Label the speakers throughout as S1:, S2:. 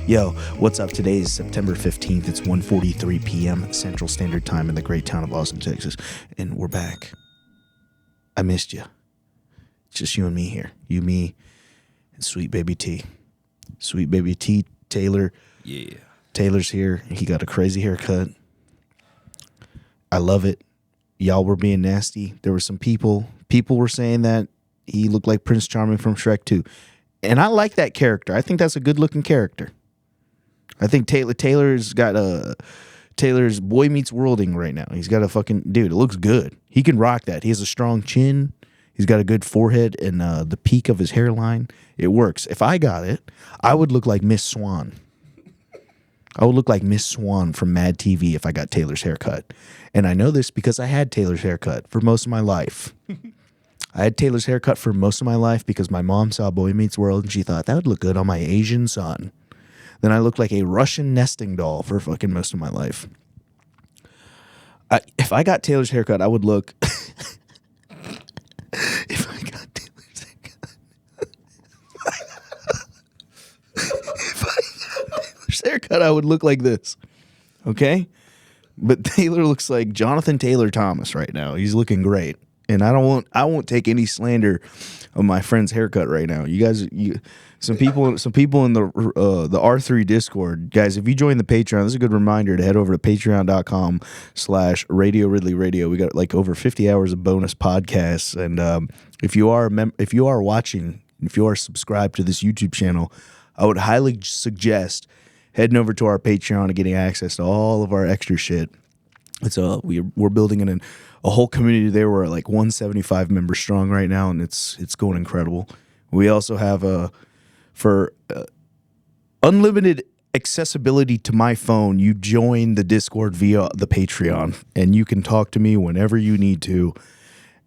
S1: Yo, what's up? Today is September 15th. It's 1:43 p.m. Central Standard Time in the great town of Austin, Texas. And we're back. I missed you. It's just you and me here. You, me, and Sweet Baby T. Sweet Baby T, Taylor.
S2: Yeah.
S1: Taylor's here. He got a crazy haircut. I love it. Y'all were being nasty. There were some people were saying that he looked like Prince Charming from Shrek 2. And I like that character. I think that's a good-looking character. I think Taylor's got Taylor's Boy Meets Worlding right now. He's got a fucking dude. It looks good. He can rock that. He has a strong chin. He's got a good forehead and the peak of his hairline. It works. If I got it, I would look like Miss Swan. I would look like Miss Swan from Mad TV if I got Taylor's haircut. And I know this because I had Taylor's haircut for most of my life. I had Taylor's haircut for most of my life because my mom saw Boy Meets World and she thought that would look good on my Asian son. Then I looked like a Russian nesting doll for fucking most of my life. If I got Taylor's haircut, I would look... If I got Taylor's haircut... If I got Taylor's haircut, I would look like this. Okay? But Taylor looks like Jonathan Taylor Thomas right now. He's looking great. And I won't take any slander of my friend's haircut right now. You guys, some people in the R3 Discord, guys. If you join the Patreon, this is a good reminder to head over to patreon.com/Radio Ridley Radio. We got like over 50 hours of bonus podcasts, and if you are watching, if you are subscribed to this YouTube channel, I would highly suggest heading over to our Patreon and getting access to all of our extra shit. It's we're building a whole community there. We're like 175 members strong right now, and it's going incredible. We also have for unlimited accessibility to my phone, you join the Discord via the Patreon, and you can talk to me whenever you need to.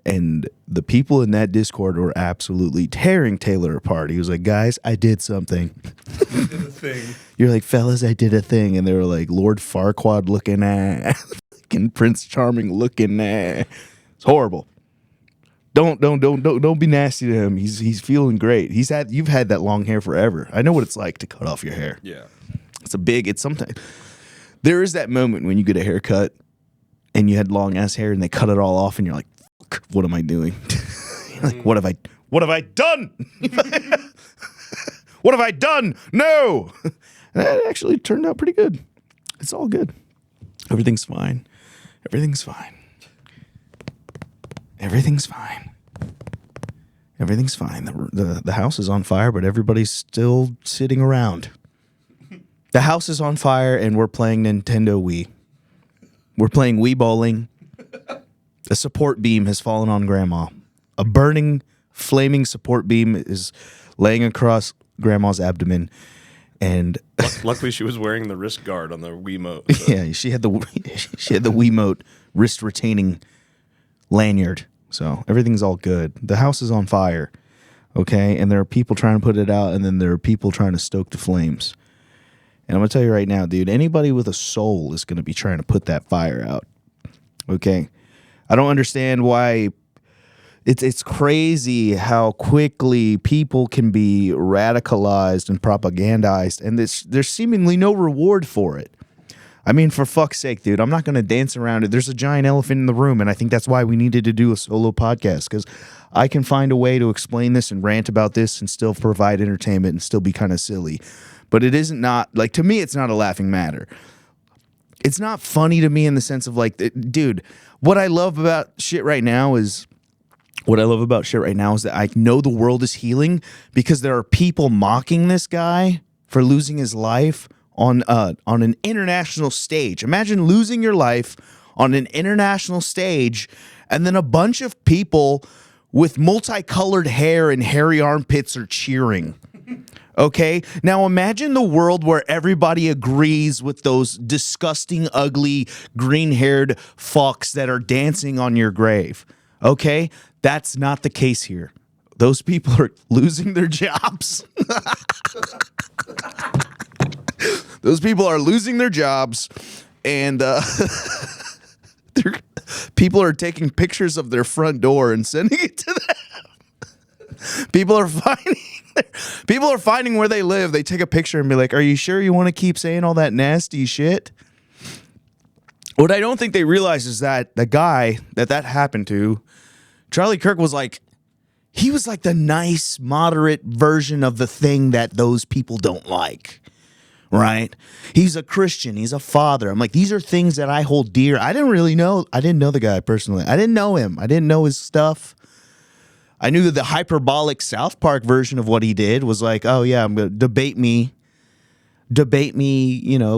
S1: And the people in that Discord were absolutely tearing Taylor apart. He was like, guys, I did something.
S2: I did a thing.
S1: You're like, fellas, I did a thing. And they were like, Lord Farquaad looking at, fucking Prince Charming looking at. It's horrible. Don't be nasty to him. He's feeling great. You've had that long hair forever. I know what it's like to cut off your hair.
S2: Yeah.
S1: It's sometimes there is that moment when you get a haircut and you had long ass hair and they cut it all off and you're like, fuck, what am I doing? You're like, what have I done? What have I done? No. That actually turned out pretty good. It's all good. Everything's fine. Everything's fine. Everything's fine. Everything's fine. The house is on fire, but everybody's still sitting around. The house is on fire, and we're playing Nintendo Wii. We're playing Wii bowling. A support beam has fallen on Grandma. A burning, flaming support beam is laying across Grandma's abdomen. And
S2: luckily, she was wearing the wrist guard on the Wiimote. So.
S1: Yeah, she had the Wiimote wrist retaining lanyard. So everything's all good. The house is on fire, okay? And there are people trying to put it out, and then there are people trying to stoke the flames. And I'm going to tell you right now, dude, anybody with a soul is going to be trying to put that fire out, okay? I don't understand why it's crazy how quickly people can be radicalized and propagandized, and there's seemingly no reward for it. I mean, for fuck's sake, dude, I'm not going to dance around it. There's a giant elephant in the room, and I think that's why we needed to do a solo podcast, because I can find a way to explain this and rant about this and still provide entertainment and still be kind of silly. But it isn't not, like, to me, it's not a laughing matter. It's not funny to me in the sense of, like, dude, what I love about shit right now is that I know the world is healing because there are people mocking this guy for losing his life on an international stage. Imagine losing your life on an international stage, and then a bunch of people with multicolored hair and hairy armpits are cheering. Okay? Now imagine the world where everybody agrees with those disgusting, ugly, green-haired fucks that are dancing on your grave. Okay? That's not the case here. Those people are losing their jobs. Those people are losing their jobs, and people are taking pictures of their front door and sending it to them. People are finding where they live. They take a picture and be like, "Are you sure you want to keep saying all that nasty shit?" What I don't think they realize is that the guy that happened to, Charlie Kirk, was like, he was like the nice, moderate version of the thing that those people don't like. Right? He's a Christian. He's a father. I'm like, these are things that I hold dear. I didn't know the guy personally. I didn't know him. I didn't know his stuff. I knew that the hyperbolic South Park version of what he did was like, oh yeah, I'm going to debate me,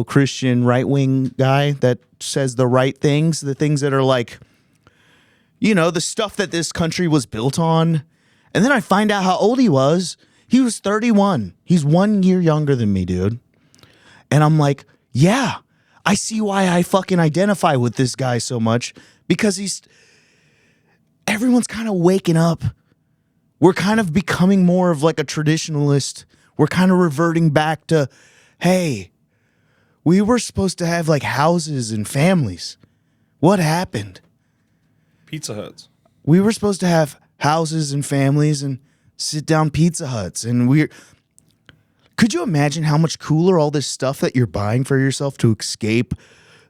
S1: Christian right-wing guy that says the right things, the things that are like, the stuff that this country was built on. And then I find out how old he was. He was 31. He's 1 year younger than me, dude. And I'm like, yeah, I see why I fucking identify with this guy so much, because everyone's kind of waking up. We're kind of becoming more of like a traditionalist. We're kind of reverting back to, hey, we were supposed to have like houses and families. What happened?
S2: Pizza Huts.
S1: We were supposed to have houses and families and sit down Pizza Huts. And could you imagine how much cooler all this stuff that you're buying for yourself to escape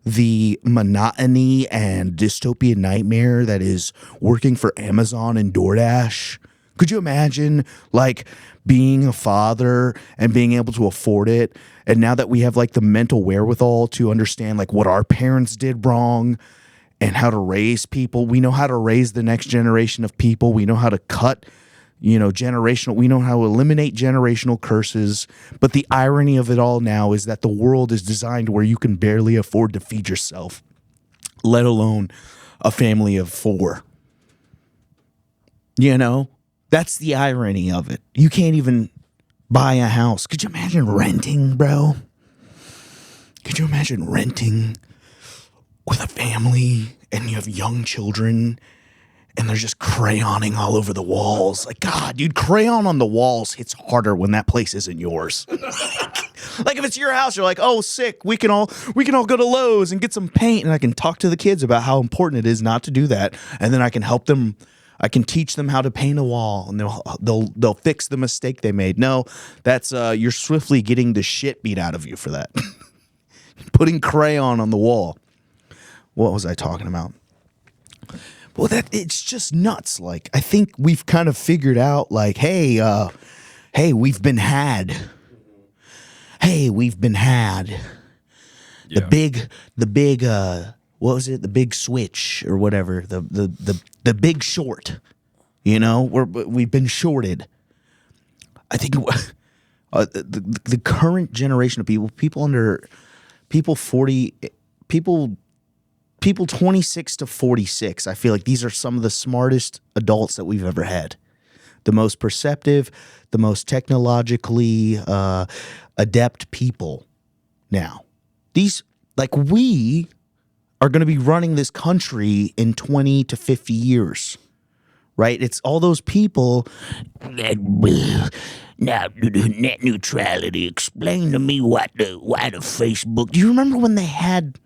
S1: the monotony and dystopian nightmare that is working for Amazon and DoorDash? Could you imagine like being a father and being able to afford it? And now that we have like the mental wherewithal to understand like what our parents did wrong and how to raise people, we know how to raise the next generation of people. We know how to cut, we know how to eliminate generational curses. But the irony of it all now is that the world is designed where you can barely afford to feed yourself, let alone a family of 4. That's the irony of it. You can't even buy a house. Could you imagine renting, bro? Could you imagine renting with a family and you have young children and they're just crayoning all over the walls? Like, God, dude, crayon on the walls hits harder when that place isn't yours. Like if it's your house, you're like, oh, sick. We can all go to Lowe's and get some paint, and I can talk to the kids about how important it is not to do that, and then I can help them. I can teach them how to paint a wall, and they'll fix the mistake they made. No, that's you're swiftly getting the shit beat out of you for that. Putting crayon on the wall. What was I talking about? Well, it's just nuts. Like, I think we've kind of figured out, like, hey, we've been had. Hey, we've been had. Yeah. The big what was it? The Big Switch or whatever. The Big Short. We've been shorted. I think the current generation of people 26 to 46. I feel like these are some of the smartest adults that we've ever had. The most perceptive, the most technologically adept people now. We are going to be running this country in 20 to 50 years, right? It's all those people. Now, net neutrality. Explain to me why the Facebook. Do you remember when they had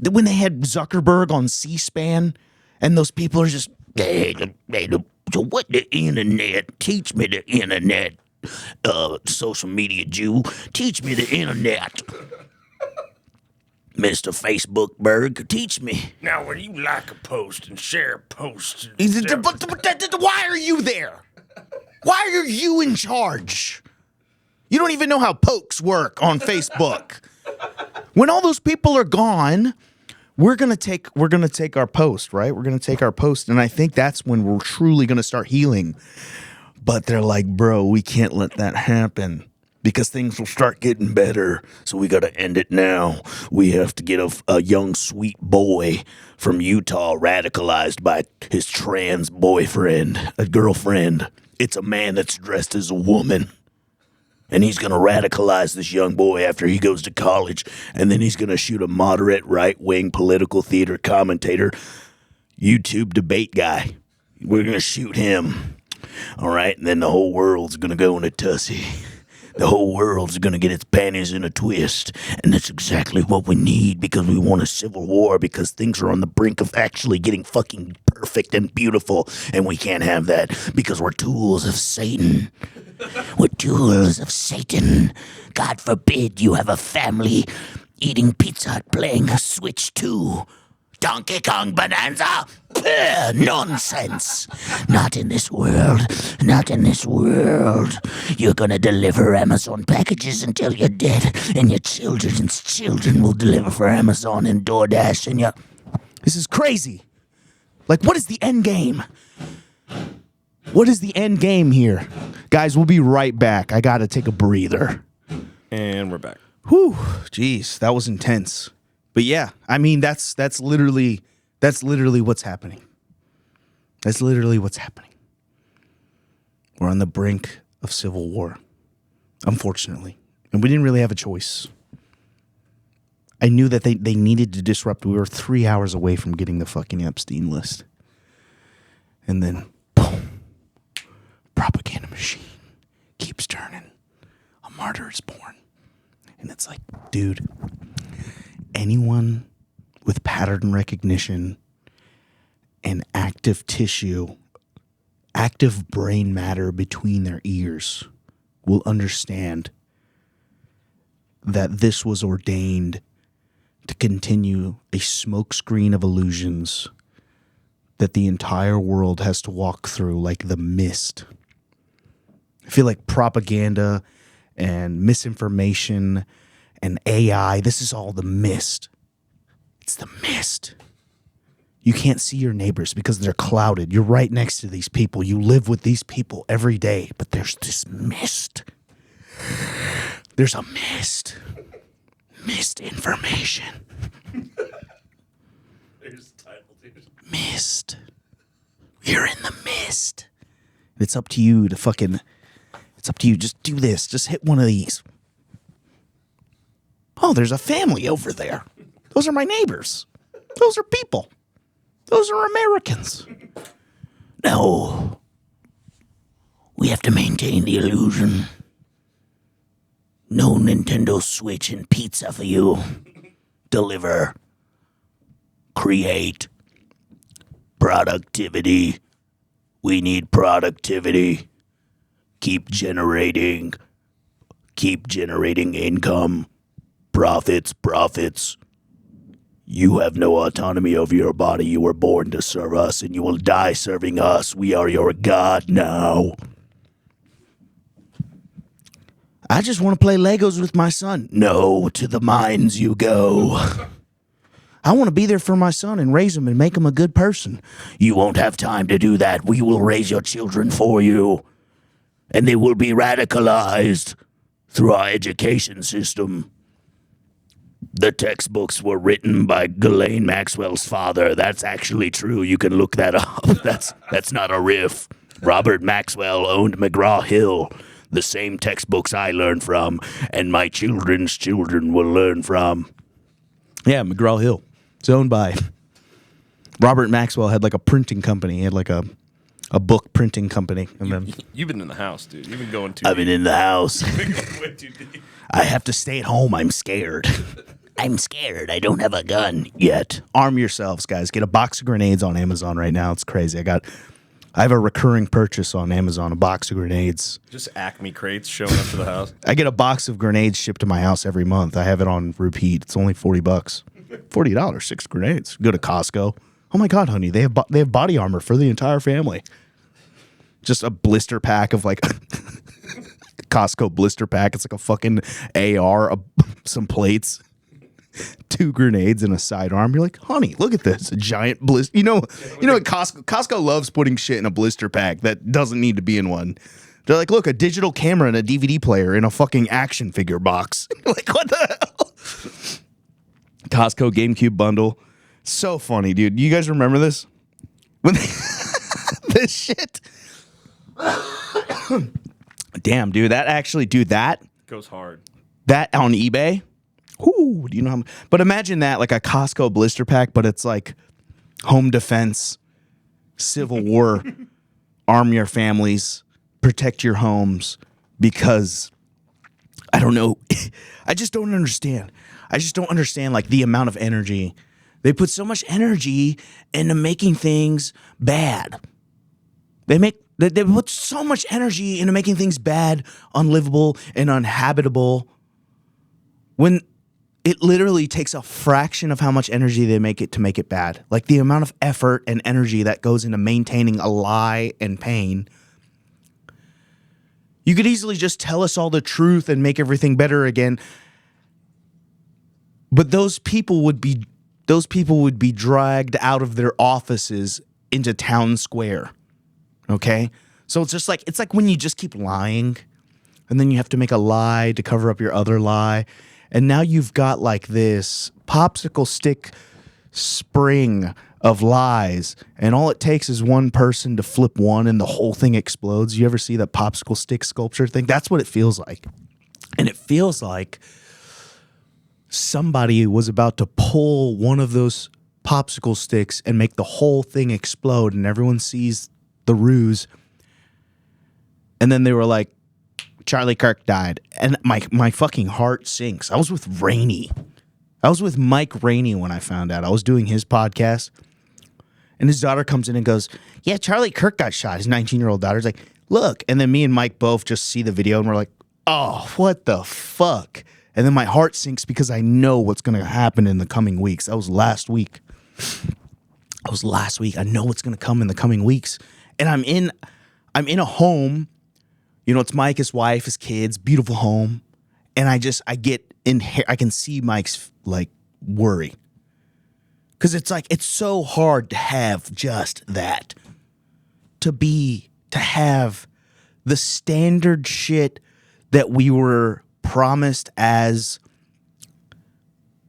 S1: Zuckerberg on C-SPAN, and those people are just, so what the internet? Teach me the internet, social media Jew. Teach me the internet. Mr. Facebookberg, teach me.
S2: Now, when you like a post and share a post...
S1: Why are you there? Why are you in charge? You don't even know how pokes work on Facebook. When all those people are gone, we're gonna take our post, right? We're gonna take our post, and I think that's when we're truly gonna start healing. But they're like, bro, we can't let that happen, because things will start getting better. So we got to end it now. We have to get a young, sweet boy from Utah radicalized by his trans boyfriend, a girlfriend. It's a man that's dressed as a woman. And he's going to radicalize this young boy after he goes to college. And then he's going to shoot a moderate right-wing political theater commentator, YouTube debate guy. We're going to shoot him. All right? And then the whole world's going to go in a tussy. The whole world's gonna get its panties in a twist, and that's exactly what we need because we want a civil war because things are on the brink of actually getting fucking perfect and beautiful, and we can't have that because we're tools of Satan. We're tools of Satan. God forbid you have a family eating Pizza Hut playing a Switch 2. Donkey Kong Bonanza? Nonsense. Not in this world. Not in this world. You're gonna deliver Amazon packages until you're dead, and your children's children will deliver for Amazon and DoorDash, and This is crazy. Like, what is the end game? What is the end game here? Guys, we'll be right back. I gotta take a breather.
S2: And we're back.
S1: Whew. Jeez, that was intense. But yeah, I mean, that's literally what's happening. That's literally what's happening. We're on the brink of civil war, unfortunately. And we didn't really have a choice. I knew that they needed to disrupt. We were 3 hours away from getting the fucking Epstein list. And then, boom, propaganda machine keeps turning. A martyr is born. And it's like, dude, anyone with pattern recognition and active tissue, active brain matter between their ears will understand that this was ordained to continue a smokescreen of illusions that the entire world has to walk through like the mist. I feel like propaganda and misinformation and AI, this is all the mist. It's the mist. You can't see your neighbors because they're clouded. You're right next to these people. You live with these people every day, but there's this mist. There's a mist. Mist information.
S2: There's the title, dude.
S1: Mist. You're in the mist. It's up to you to fucking... It's up to you. Just do this. Just hit one of these. Oh, there's a family over there. Those are my neighbors. Those are people. Those are Americans. No. We have to maintain the illusion. No Nintendo Switch and pizza for you. Deliver. Create. Productivity. We need productivity. Keep generating income. Profits. You have no autonomy over your body. You were born to serve us, and you will die serving us. We are your God now. I just want to play Legos with my son. No, to the mines you go. I want to be there for my son and raise him and make him a good person. You won't have time to do that. We will raise your children for you. And they will be radicalized through our education system. The textbooks were written by Ghislaine Maxwell's father. That's actually true. You can look that up. That's not a riff. Robert Maxwell owned McGraw-Hill, the same textbooks I learned from, and my children's children will learn from. Yeah, McGraw-Hill. It's owned by... Robert Maxwell had like a printing company. He had like a book printing company. And then
S2: You've been in the house, dude. You've been going too
S1: I've been in the house.
S2: You've been going way too deep.
S1: I have to stay at home. I'm scared. I'm scared. I don't have a gun yet. Arm yourselves, guys. Get a box of grenades on Amazon right now. It's crazy. I have a recurring purchase on Amazon, a box of grenades.
S2: Just Acme crates showing up to the house.
S1: I get a box of grenades shipped to my house every month. I have it on repeat. It's only $40. $40, 6 grenades. Go to Costco. Oh my God, honey, they have body armor for the entire family. Just a blister pack of like Costco blister pack. It's like a fucking AR, some plates, 2 grenades, and a sidearm. You're like, honey, look at this, a giant blister. You know what Costco loves putting shit in a blister pack that doesn't need to be in one. They're like, look, a digital camera and a DVD player in a fucking action figure box. Like, what the hell? Costco GameCube bundle. So funny, dude. You guys remember this? When this shit. Damn, dude. That
S2: Goes hard.
S1: That on eBay. Ooh, do you know how? But imagine that, like a Costco blister pack, but it's like home defense, Civil War, arm your families, protect your homes, because I don't know. I just don't understand. I just don't understand like the amount of energy. They put so much energy into making things bad. They put so much energy into making things bad, unlivable, and uninhabitable when it literally takes a fraction of how much energy they make it to make it bad. Like the amount of effort and energy that goes into maintaining a lie and pain. You could easily just tell us all the truth and make everything better again. But those people would be dragged out of their offices into town square. Okay? So it's like when you just keep lying and then you have to make a lie to cover up your other lie. And now you've got like this popsicle stick spring of lies, and all it takes is one person to flip one and the whole thing explodes. You ever see that popsicle stick sculpture thing? That's what it feels like. And it feels like somebody was about to pull one of those popsicle sticks and make the whole thing explode, and everyone sees the ruse. And then they were like, Charlie Kirk died. And my fucking heart sinks. I was with Rainey. I was with Mike Rainey when I found out. I was doing his podcast. And his daughter comes in and goes, yeah, Charlie Kirk got shot. His 19-year-old daughter's like, look. And then me and Mike both just see the video and we're like, oh, what the fuck? And then my heart sinks because I know what's going to happen in the coming weeks. That was last week. I know what's going to come in the coming weeks. And I'm in a home. You know, it's Mike, his wife, his kids, beautiful home. And I can see Mike's like worry. Because it's like, it's so hard to have just that. To have the standard shit that we were promised as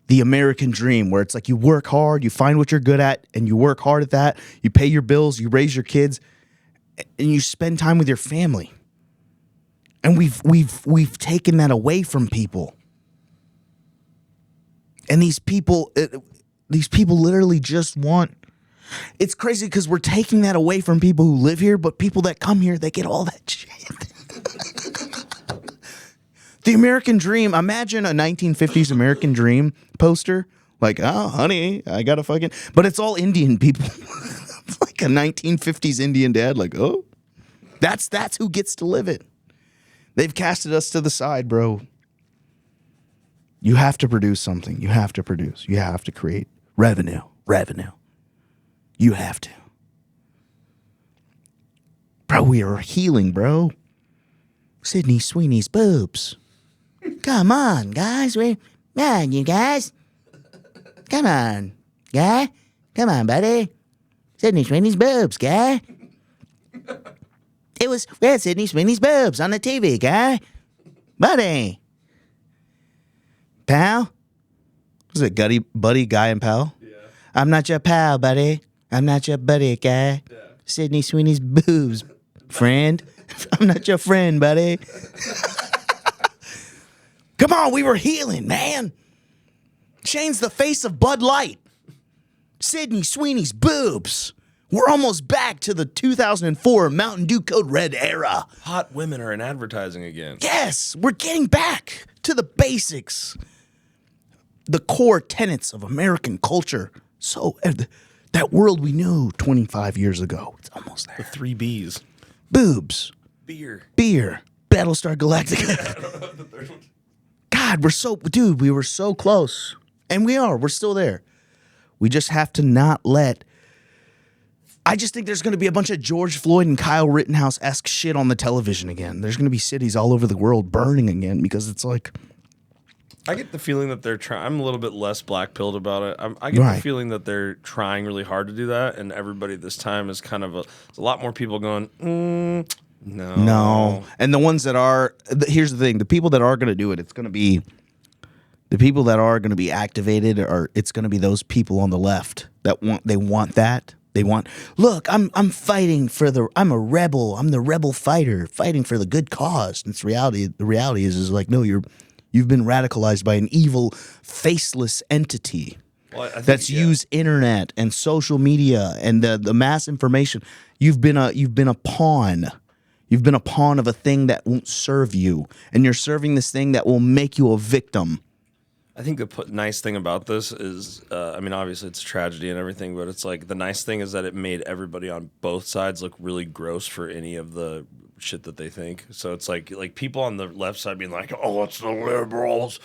S1: the American dream, where it's like you work hard, you find what you're good at, and you work hard at that. You pay your bills, you raise your kids, and you spend time with your family. And we've taken that away from people. And these people literally just want. It's crazy because we're taking that away from people who live here, but people that come here, they get all that shit. The American dream. Imagine a 1950s American dream poster. Like, oh, honey, I got a fucking. But it's all Indian people. It's like a 1950s Indian dad. Like, oh, that's who gets to live it. They've casted us to the side, bro. You have to produce something. You have to produce. You have to create revenue. You have to. Bro, we are healing, bro. Sydney Sweeney's boobs. Come on, guys. Man, you guys. Come on, guy. Come on, buddy. Sydney Sweeney's boobs, guy. We had Sydney Sweeney's boobs on the TV, guy. Buddy. Pal? Was it Buddy, Guy, and Pal? Yeah. I'm not your pal, buddy. I'm not your buddy, guy. Yeah. Sydney Sweeney's boobs, friend. I'm not your friend, buddy. Come on, we were healing, man. Change the face of Bud Light. Sydney Sweeney's boobs. We're almost back to the 2004 Mountain Dew Code Red era.
S2: Hot women are in advertising again.
S1: Yes, we're getting back to the basics. The core tenets of American culture. So, that world we knew 25 years ago. It's almost there.
S2: The 3 Bs.
S1: Boobs.
S2: Beer.
S1: Battlestar Galactica.
S2: I don't know the third one.
S1: God, we were so close. And we're still there. We just have to not let. I just think there's going to be a bunch of George Floyd and Kyle Rittenhouse-esque shit on the television again. There's going to be cities all over the world burning again because it's like.
S2: I get the feeling that they're trying. I'm a little bit less black-pilled about it. I get the feeling that they're trying really hard to do that, and everybody this time is kind of a lot more people going, no.
S1: And the ones that are, here's the thing, the people that are going to do it, it's going to be, the people that are going to be activated, it's going to be those people on the left that want that. They want, look, I'm fighting I'm a rebel. I'm the rebel fighter fighting for the good cause. And it's reality. The reality is like, no, you've been radicalized by an evil, faceless entity that's used internet and social media and the mass information. You've been a pawn. You've been a pawn of a thing that won't serve you, and you're serving this thing that will make you a victim.
S2: I think the nice thing about this is, I mean, obviously it's a tragedy and everything, but it's like the nice thing is that it made everybody on both sides look really gross for any of the shit that they think. So it's like people on the left side being like, "Oh, it's the liberals,"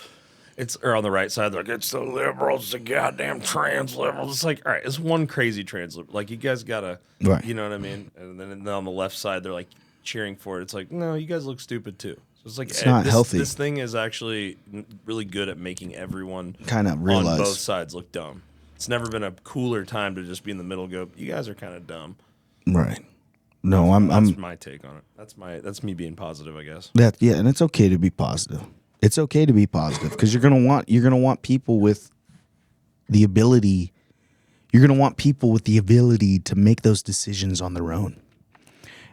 S2: or on the right side, they're like, "It's the liberals, the goddamn trans liberals." It's like, all right, it's one crazy trans liberal. Like, you guys gotta,
S1: Right.
S2: you know what I mean? And then on the left side, they're like cheering for it. It's like, no, you guys look stupid too. So it's like,
S1: it's not healthy.
S2: This thing is actually really good at making everyone
S1: kind of realize
S2: on both sides look dumb. It's never been a cooler time to just be in the middle and go, you guys are kind of dumb.
S1: Right. No,
S2: that's my take on it. That's me being positive, I guess.
S1: And it's okay to be positive. It's okay to be positive because you're gonna want people with the ability. You're gonna want people with the ability to make those decisions on their own.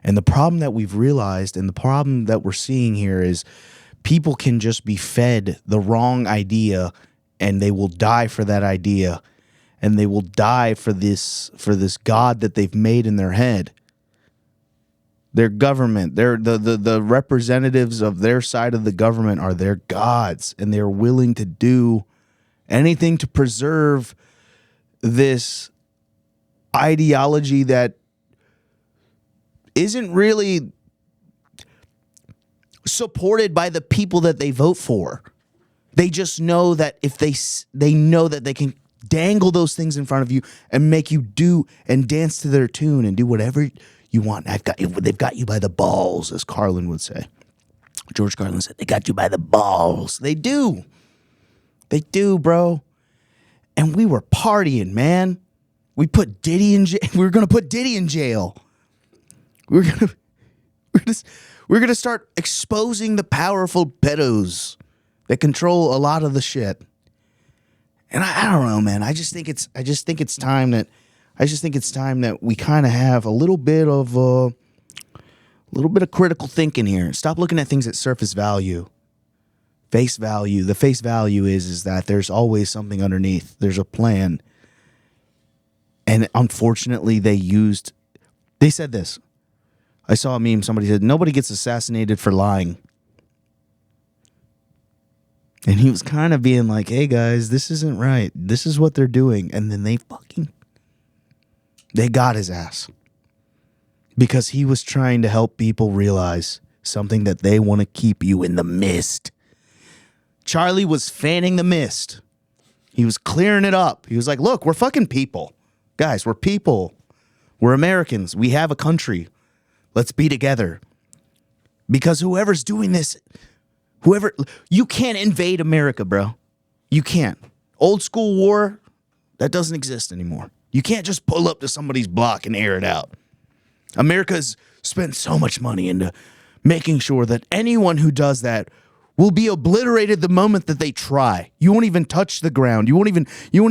S1: And the problem that we've realized and the problem that we're seeing here is people can just be fed the wrong idea and they will die for that idea and they will die for this God that they've made in their head. Their government, the representatives of their side of the government are their gods, and they're willing to do anything to preserve this ideology that isn't really supported by the people that they vote for. They just know that if they know that they can dangle those things in front of you and make you do and dance to their tune and do whatever you want. They've got you by the balls, as Carlin would say. George Carlin said, they got you by the balls. They do. They do, bro. And we were partying, man. We put Diddy in jail. We were going to put Diddy in jail. We're gonna start exposing the powerful pedos that control a lot of the shit. And I don't know, man. I just think it's time that we kind of have a little bit of critical thinking here. Stop looking at things at surface value, face value. The face value is that there's always something underneath. There's a plan. And unfortunately, they said this. I saw a meme. Somebody said, nobody gets assassinated for lying. And he was kind of being like, hey, guys, this isn't right. This is what they're doing. And then they got his ass. Because he was trying to help people realize something that they want to keep you in the mist. Charlie was fanning the mist. He was clearing it up. He was like, look, we're fucking people. Guys, we're people. We're Americans. We have a country. Let's be together. Because whoever's doing this, you can't invade America, bro. You can't. Old school war, that doesn't exist anymore. You can't just pull up to somebody's block and air it out. America's spent so much money into making sure that anyone who does that will be obliterated the moment that they try. You won't even touch the ground. You won't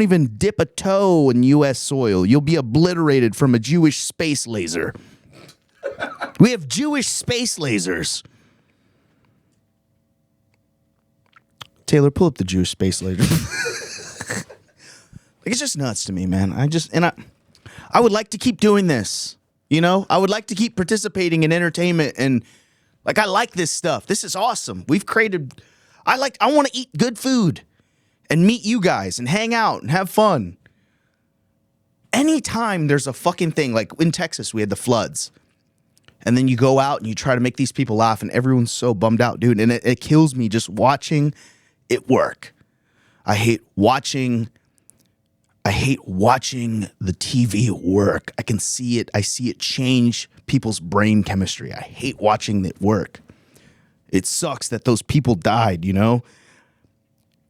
S1: even dip a toe in U.S. soil. You'll be obliterated from a Jewish space laser. We have Jewish space lasers. Taylor, pull up the Jewish space laser. It's just nuts to me, man. I would like to keep doing this. You know, I would like to keep participating in entertainment and I like this stuff. This is awesome. I want to eat good food and meet you guys and hang out and have fun. Anytime there's a fucking thing, like in Texas, we had the floods. And then you go out and you try to make these people laugh and everyone's so bummed out, dude. And it kills me just watching it work. I hate watching the TV work. I can see it. I see it change people's brain chemistry. I hate watching it work. It sucks that those people died, you know?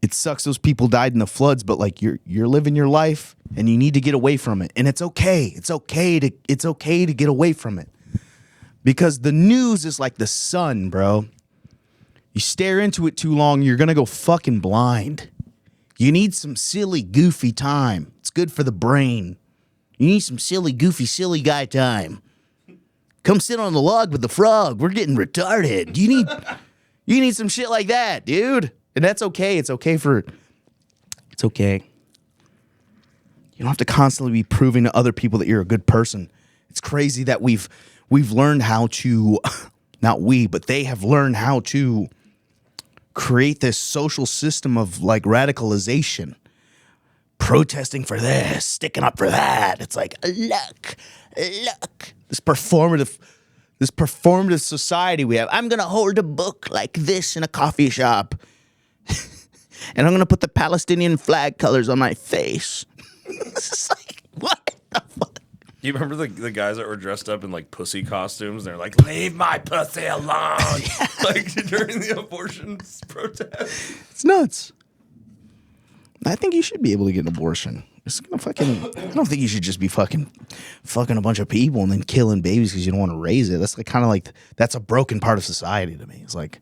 S1: It sucks those people died in the floods, but like you're living your life and you need to get away from it. And it's okay. It's okay to get away from it. Because the news is like the sun, bro. You stare into it too long, you're going to go fucking blind. You need some silly, goofy time. It's good for the brain. You need some silly, goofy, silly guy time. Come sit on the log with the frog. We're getting retarded. You need some shit like that, dude. And that's okay. It's okay. You don't have to constantly be proving to other people that you're a good person. It's crazy that we've learned how to not we, but they have learned how to create this social system of like radicalization, protesting for this, sticking up for that. It's like, look, this performative society we have. I'm going to hold a book like this in a coffee shop. And I'm going to put the Palestinian flag colors on my face. It's just like, what the fuck?
S2: Do you remember the guys that were dressed up in like pussy costumes? They're like, leave my pussy alone. Like during the abortion protest.
S1: It's nuts. I think you should be able to get an abortion. It's gonna fucking. I don't think you should just be fucking a bunch of people and then killing babies because you don't want to raise it. That's like kind of like that's a broken part of society to me. It's like,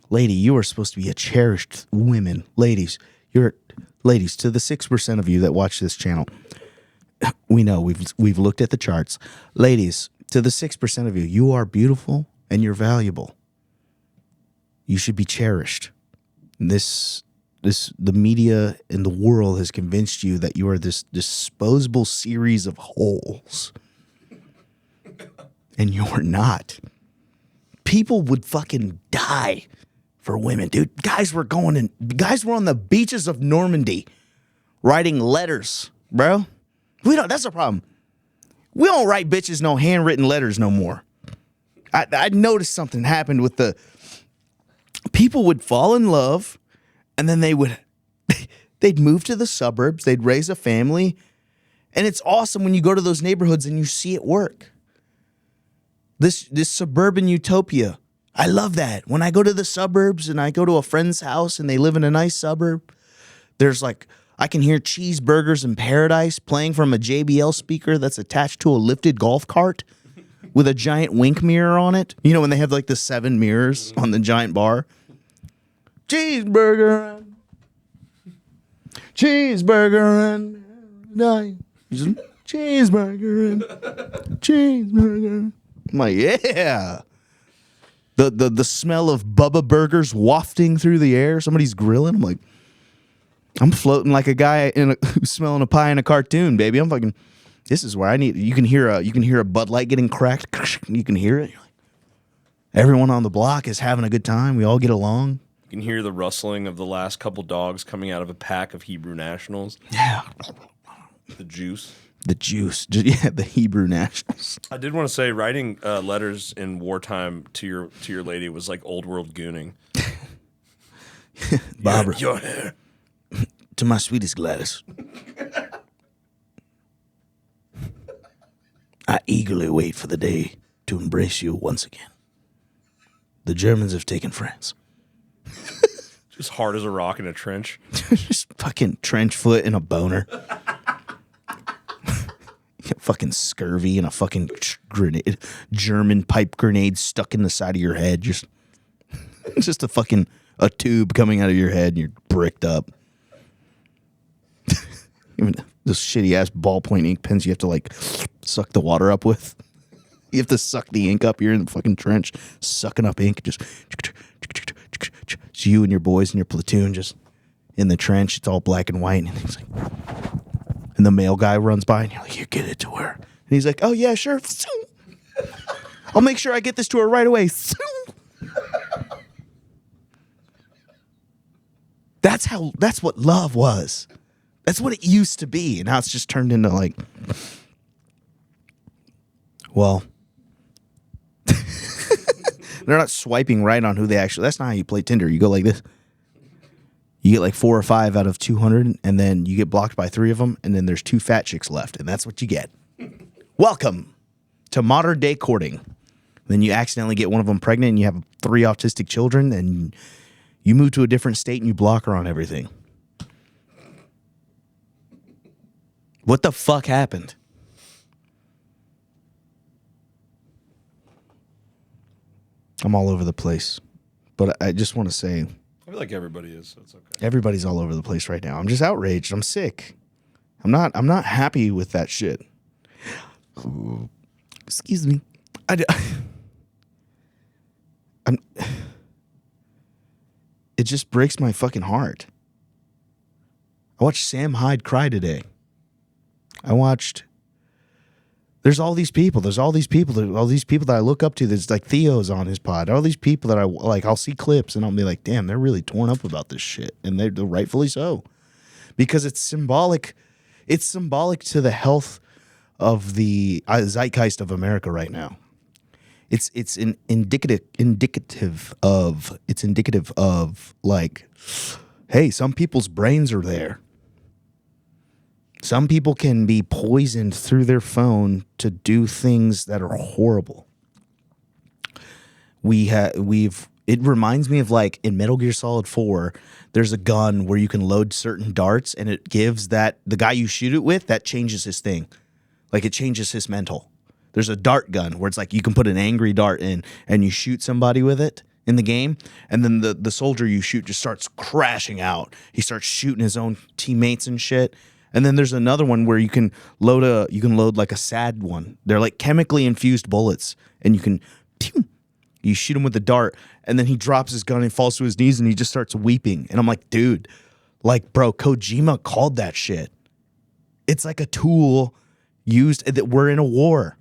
S1: lady, you are supposed to be a cherished woman. Ladies, to the 6% of you that watch this channel. We know we've looked at the charts. Ladies, to the 6% of you, you are beautiful and you're valuable. You should be cherished. The media and the world has convinced you that you are this disposable series of holes. And you're not. People would fucking die for women, dude. Guys were on the beaches of Normandy writing letters, bro. That's a problem. We don't write bitches no handwritten letters no more. I noticed something happened with people would fall in love and then they'd move to the suburbs, they'd raise a family, and it's awesome when you go to those neighborhoods and you see it work. This suburban utopia. I love that. When I go to the suburbs and I go to a friend's house and they live in a nice suburb, there's like I can hear Cheeseburgers in Paradise playing from a JBL speaker that's attached to a lifted golf cart with a giant wink mirror on it. You know when they have like the 7 mirrors on the giant bar? Cheeseburger and cheeseburger and cheeseburger. I'm like, yeah. The smell of Bubba Burgers wafting through the air. Somebody's grilling. I'm like, I'm floating like a guy who's smelling a pie in a cartoon, baby. I'm fucking. This is where I need. You can hear a Bud Light getting cracked. You can hear it. Everyone on the block is having a good time. We all get along.
S2: You can hear the rustling of the last couple dogs coming out of a pack of Hebrew Nationals.
S1: Yeah.
S2: The juice.
S1: Yeah, the Hebrew Nationals.
S2: I did want to say, writing letters in wartime to your lady was like old world gooning.
S1: Barbara.
S2: Your hair.
S1: To my sweetest Gladys. I eagerly wait for the day to embrace you once again. The Germans have taken France.
S2: Just hard as a rock in a trench.
S1: Just fucking trench foot and a boner. Fucking scurvy and a fucking grenade, German pipe grenade stuck in the side of your head. Just a tube coming out of your head and you're bricked up. Even those shitty ass ballpoint ink pens you have to like suck the water up with. You have to suck the ink up. You're in the fucking trench, sucking up ink. Just it's you and your boys and your platoon just in the trench. It's all black and white. And he's like, and the male guy runs by and you're like, you get it to her. And he's like, oh yeah, sure. I'll make sure I get this to her right away. That's what love was. That's what it used to be. And now it's just turned into like, well, they're not swiping right on who they actually, that's not how you play Tinder. You go like this. You get like 4 or 5 out of 200, and then you get blocked by 3 of them, and then there's 2 fat chicks left, and that's what you get. Welcome to modern day courting. Then you accidentally get one of them pregnant, and you have 3 autistic children, and you move to a different state, and you block her on everything. What the fuck happened? I'm all over the place, but I just want to say,
S2: I feel like everybody is, so it's okay.
S1: Everybody's all over the place right now. I'm just outraged. I'm sick. I'm not happy with that shit. Excuse me. It just breaks my fucking heart. I watched Sam Hyde cry today. I watched There's all these people. There's all these people that I look up to. There's like Theo's on his pod. All these people that I like. I'll see clips and I'll be like, damn, they're really torn up about this shit, and they're rightfully so, because it's symbolic. It's symbolic to the health of the zeitgeist of America right now. It's indicative of like, hey, some people's brains are there. Some people can be poisoned through their phone to do things that are horrible. It reminds me of like in Metal Gear Solid 4, there's a gun where you can load certain darts and it gives that the guy you shoot it with, that changes his thing. Like it changes his mental. There's a dart gun where it's like you can put an angry dart in and you shoot somebody with it in the game, and then the soldier you shoot just starts crashing out. He starts shooting his own teammates and shit. And then there's another one where you can load like a sad one. They're like chemically infused bullets, and you shoot him with the dart, and then he drops his gun and falls to his knees, and he just starts weeping. And I'm like, dude, like, bro, Kojima called that shit. It's like a tool used that we're in a war.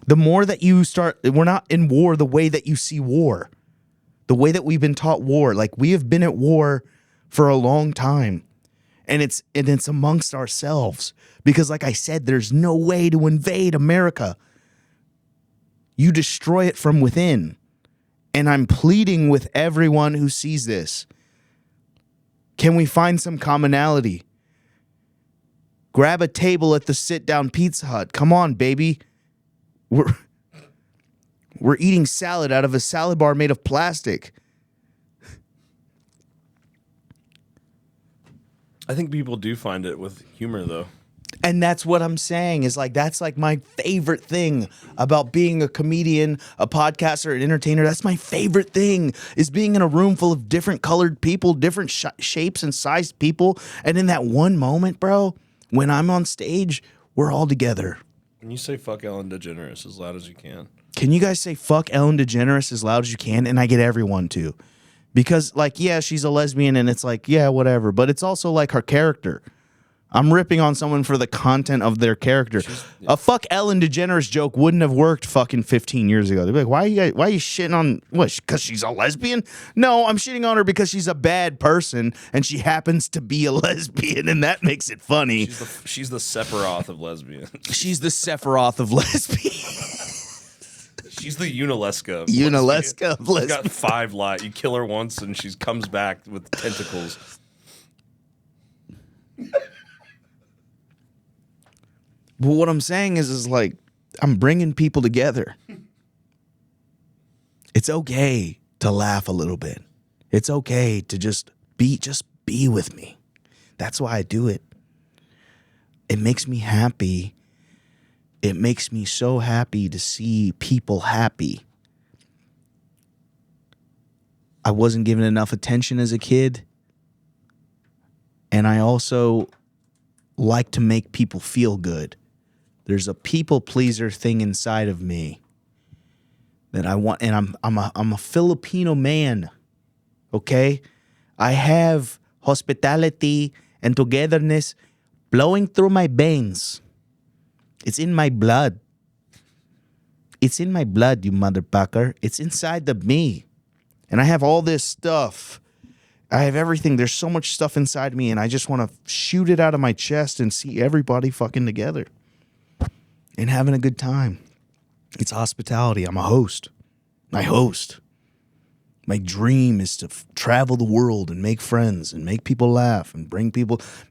S1: The more that you start, we're not in war the way that you see war, the way that we've been taught war. Like we have been at war for a long time. And it's amongst ourselves, because like I said, there's no way to invade America. You destroy it from within. And I'm pleading with everyone who sees this. Can we find some commonality? Grab a table at the sit-down Pizza Hut. Come on, baby. We're eating salad out of a salad bar made of plastic.
S2: I think people do find it with humor, though.
S1: And that's what I'm saying is like, that's like my favorite thing about being a comedian, a podcaster, an entertainer. That's my favorite thing, is being in a room full of different colored people, different shapes and sized people. And in that one moment, bro, when I'm on stage, we're all together.
S2: When you say fuck Ellen DeGeneres as loud as you
S1: can you guys say fuck Ellen DeGeneres as loud as you can? And I get everyone to. Because, like, yeah, she's a lesbian, and it's like, yeah, whatever. But it's also like her character. I'm ripping on someone for the content of their character. A fuck Ellen DeGeneres joke wouldn't have worked fucking 15 years ago. They'd be like, why are you shitting on, what, because she's a lesbian? No, I'm shitting on her because she's a bad person, and she happens to be a lesbian, and that makes it funny.
S2: She's the Sephiroth of lesbians.
S1: She's the Sephiroth of lesbians.
S2: She's the Unalesca.
S1: Unalesca of lesbians.
S2: She's got 5 lives. You kill her once, and she comes back with tentacles.
S1: But what I'm saying is like, I'm bringing people together. It's okay to laugh a little bit. It's okay to just be with me. That's why I do it. It makes me happy. It makes me so happy to see people happy. I wasn't given enough attention as a kid. And I also like to make people feel good. There's a people pleaser thing inside of me that I want, and I'm a Filipino man. Okay? I have hospitality and togetherness flowing through my veins. It's in my blood. It's in my blood, you motherfucker. It's inside of me. And I have all this stuff. I have everything. There's so much stuff inside me, and I just want to shoot it out of my chest and see everybody fucking together and having a good time. It's hospitality. I'm a host. I host. My dream is to travel the world and make friends and make people laugh and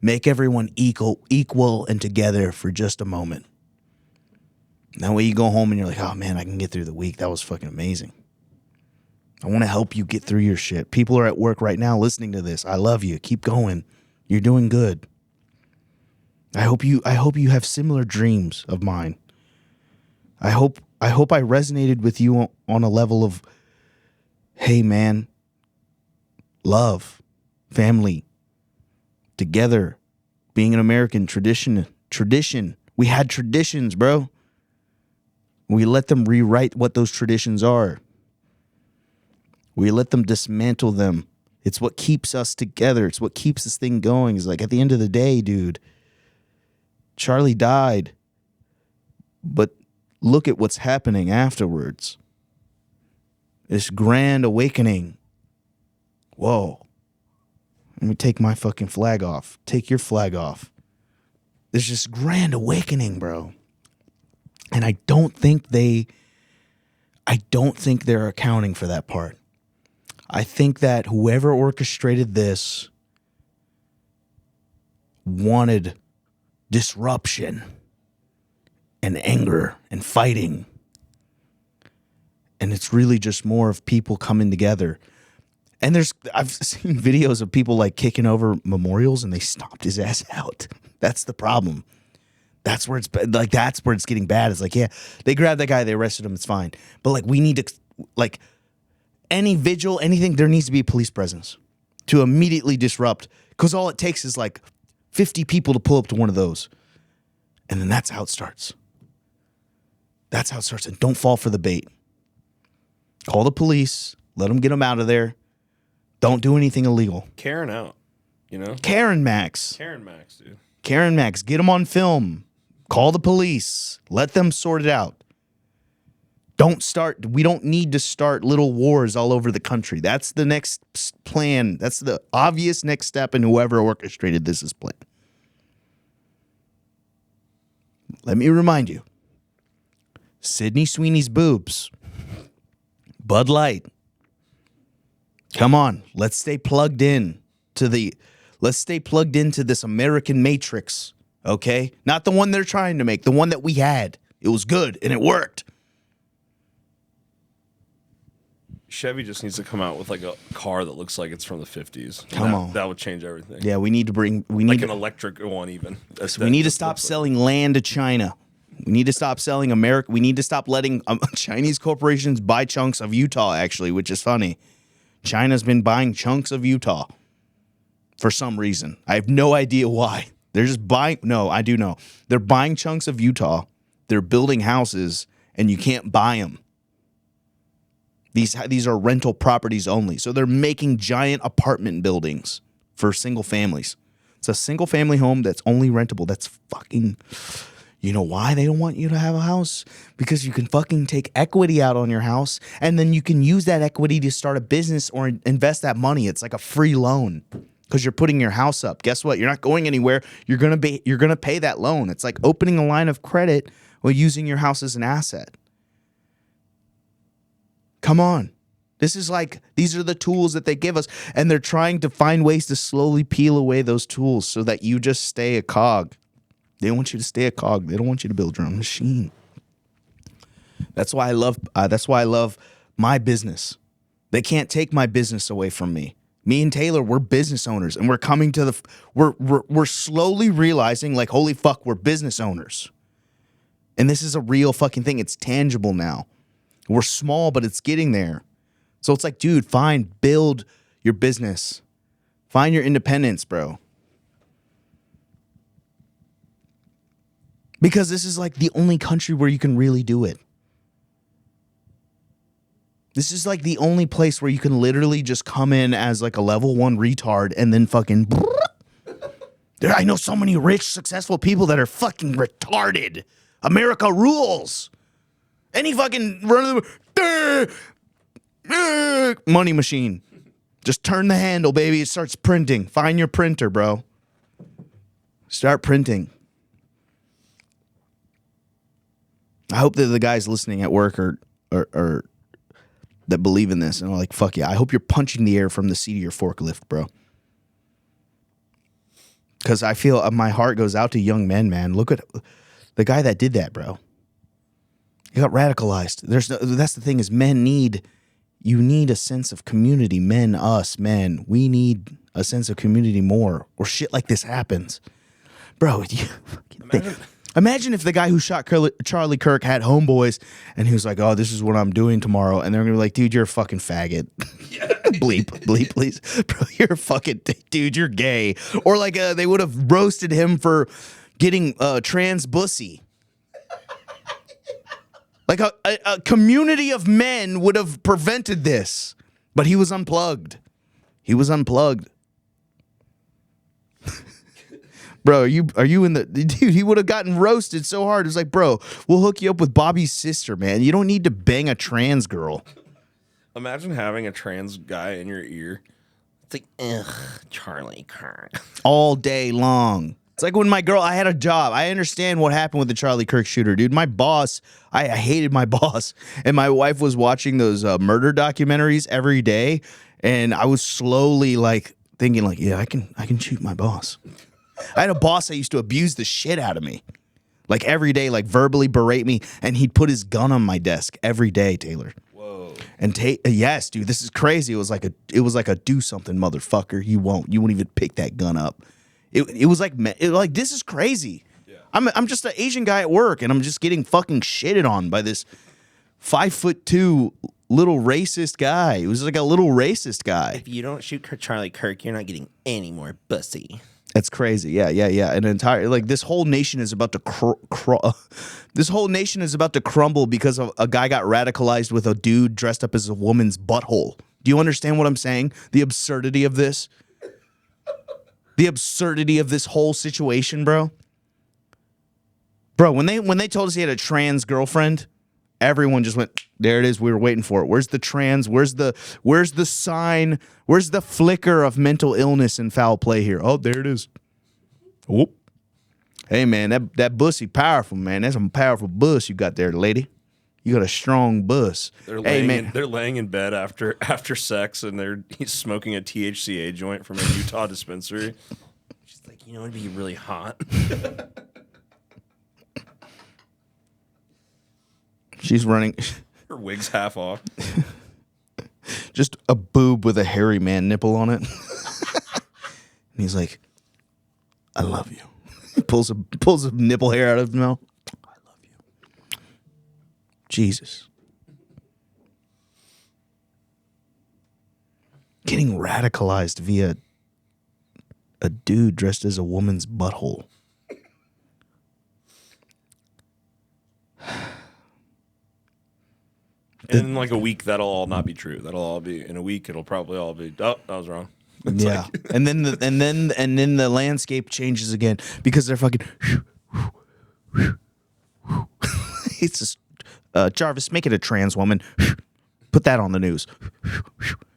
S1: make everyone equal and together for just a moment. That way you go home and you're like, oh man, I can get through the week. That was fucking amazing. I want to help you get through your shit. People are at work right now listening to this. I love you. Keep going. You're doing good. I hope you have similar dreams of mine. I hope I resonated with you on a level of, hey man, love, family, together, being an American, tradition. We had traditions, bro. We let them rewrite what those traditions are. We let them dismantle them. It's what keeps us together. It's what keeps this thing going. It's like, at the end of the day, dude, Charlie died. But look at what's happening afterwards. This grand awakening. Whoa. Let me take my fucking flag off. Take your flag off. There's this grand awakening, bro. And I don't think they're accounting for that part. I think that whoever orchestrated this wanted disruption and anger and fighting. And it's really just more of people coming together. And I've seen videos of people like kicking over memorials and they stomped his ass out. That's the problem. That's where it's getting bad. It's like, yeah, they grabbed that guy, they arrested him, it's fine. But like, we need to, like, any vigil, anything, there needs to be a police presence to immediately disrupt. Because all it takes is like 50 people to pull up to one of those. And then that's how it starts. That's how it starts. And don't fall for the bait. Call the police. Let them get them out of there. Don't do anything illegal.
S2: Karen out, you know?
S1: Karen Max,
S2: dude.
S1: Karen Max, get them on film. Call the police. Let them sort it out. We don't need to start little wars all over the country. That's the next plan. That's the obvious next step in whoever orchestrated this is plan. Let me remind you. Sydney Sweeney's boobs. Bud Light. Come on, let's stay plugged in to this American matrix, okay? Not the one they're trying to make, the one that we had. It was good and it worked.
S2: Chevy just needs to come out with like a car that looks like it's from the 50s.
S1: Come on.
S2: That would change everything.
S1: Yeah, we need
S2: an electric one even.
S1: We need to stop selling land to China. We need to stop selling America. We need to stop letting Chinese corporations buy chunks of Utah, actually, which is funny. China's been buying chunks of Utah for some reason. I have no idea why. They're just buying. No, I do know. They're buying chunks of Utah. They're building houses, and you can't buy them. These are rental properties only. So they're making giant apartment buildings for single families. It's a single family home that's only rentable. That's fucking... You know why they don't want you to have a house? Because you can fucking take equity out on your house, and then you can use that equity to start a business or invest that money. It's like a free loan because you're putting your house up. Guess what? You're not going anywhere. You're gonna pay that loan. It's like opening a line of credit while using your house as an asset. Come on. These are the tools that they give us, and they're trying to find ways to slowly peel away those tools so that you just stay a cog. They want you to stay a cog. They don't want you to build your own machine. That's why I love my business. They can't take my business away from me. Me and Taylor, we're business owners, and we're coming to we're slowly realizing, like, holy fuck, we're business owners. And this is a real fucking thing. It's tangible now. We're small, but it's getting there. So it's like, dude, fine, build your business. Find your independence, bro. Because this is like the only country where you can really do it. This is like the only place where you can literally just come in as like a level 1 retard and then fucking... I know so many rich, successful people that are fucking retarded. America rules. Any fucking money machine. Just turn the handle, baby. It starts printing. Find your printer, bro. Start printing. I hope that the guys listening at work are that believe in this and are like, fuck yeah. I hope you're punching the air from the seat of your forklift, bro. Because I feel my heart goes out to young men, man. Look at the guy that did that, bro. He got radicalized. That's the thing is you need a sense of community. Men. We need a sense of community more or shit like this happens. Bro, Imagine if the guy who shot Charlie Kirk had homeboys and he was like, oh, this is what I'm doing tomorrow. And they're going to be like, dude, you're a fucking faggot. bleep, please. Bro, you're a fucking, dude, you're gay. Or like they would have roasted him for getting trans bussy. Like a community of men would have prevented this. But he was unplugged. Bro, are you in the dude? He would have gotten roasted so hard. It was like, bro, we'll hook you up with Bobby's sister, man. You don't need to bang a trans girl.
S2: Imagine having a trans guy in your ear. It's like, ugh, Charlie Kirk.
S1: All day long. It's like when I had a job. I understand what happened with the Charlie Kirk shooter, dude. My boss, I hated my boss. And my wife was watching those murder documentaries every day. And I was slowly like thinking like, yeah, I can shoot my boss. I had a boss that used to abuse the shit out of me. Like every day, like verbally berate me. And he'd put his gun on my desk every day, Taylor.
S2: Whoa.
S1: And yes, dude, this is crazy. It was like a do something, motherfucker. You won't even pick that gun up. It was like this is crazy. Yeah. I'm just an Asian guy at work, and I'm just getting fucking shitted on by this 5'2" little racist guy. It was like a little racist guy.
S2: If you don't shoot Charlie Kirk, you're not getting any more pussy.
S1: That's crazy. Yeah. An entire this whole nation is about to this whole nation is about to crumble because of a guy got radicalized with a dude dressed up as a woman's butthole. Do you understand what I'm saying? The absurdity of this. The absurdity of this whole situation, bro. Bro, when they told us he had a trans girlfriend, everyone just went, there it is. We were waiting for it. Where's the trans? Where's the sign? Where's the flicker of mental illness and foul play here? Oh, there it is. Whoop. Hey, man, that bussy powerful, man. That's some powerful bus you got there, lady. You got a strong bus.
S2: They're laying in bed after sex, and he's smoking a THCA joint from a Utah dispensary. She's like, it'd be really hot.
S1: She's running.
S2: Her wig's half off.
S1: Just a boob with a hairy man nipple on it. And he's like, I love you. He pulls a nipple hair out of his mouth. I love you. Jesus. Getting radicalized via a dude dressed as a woman's butthole.
S2: In like a week, that'll all not be true. That'll all be in a week. It'll probably all be. Oh, I was wrong. It's
S1: yeah, and then the landscape changes again because they're fucking. It's just Jarvis, make it a trans woman. Put that on the news.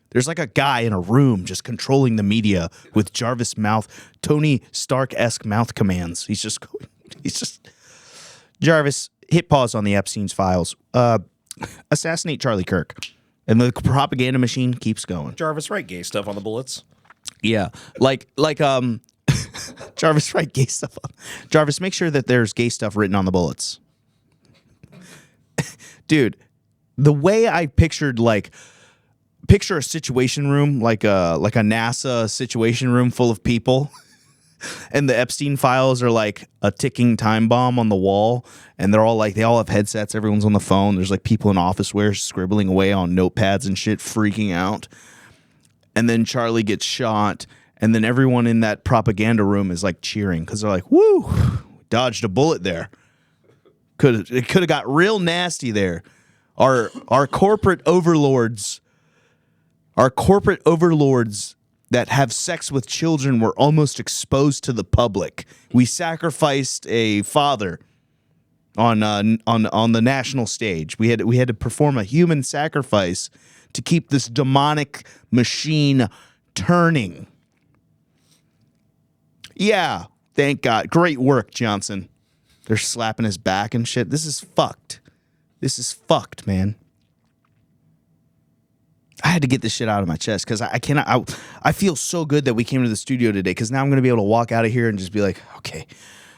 S1: There's like a guy in a room just controlling the media with Jarvis mouth, Tony Stark-esque mouth commands. He's just Jarvis, hit pause on the Epstein's files. Assassinate Charlie Kirk. And the propaganda machine keeps going.
S2: Jarvis, write gay stuff on the bullets.
S1: Yeah. Like Jarvis, write gay stuff on. Jarvis, make sure that there's gay stuff written on the bullets. Dude, the way I picture a situation room like a NASA situation room full of people, and the Epstein files are like a ticking time bomb on the wall, and they all have headsets, everyone's on the phone, there's like people in office wear scribbling away on notepads and shit, freaking out. And then Charlie gets shot, and then everyone in that propaganda room is like cheering because they're like, woo, dodged a bullet there. It could have got real nasty there. Our corporate overlords that have sex with children were almost exposed to the public. We sacrificed a father on the national stage. We had to perform a human sacrifice to keep this demonic machine turning. Yeah, thank God. Great work, Johnson. They're slapping his back and shit. This is fucked. This is fucked, man. I had to get this shit out of my chest because I cannot. I feel so good that we came to the studio today because now I'm going to be able to walk out of here and just be like, okay,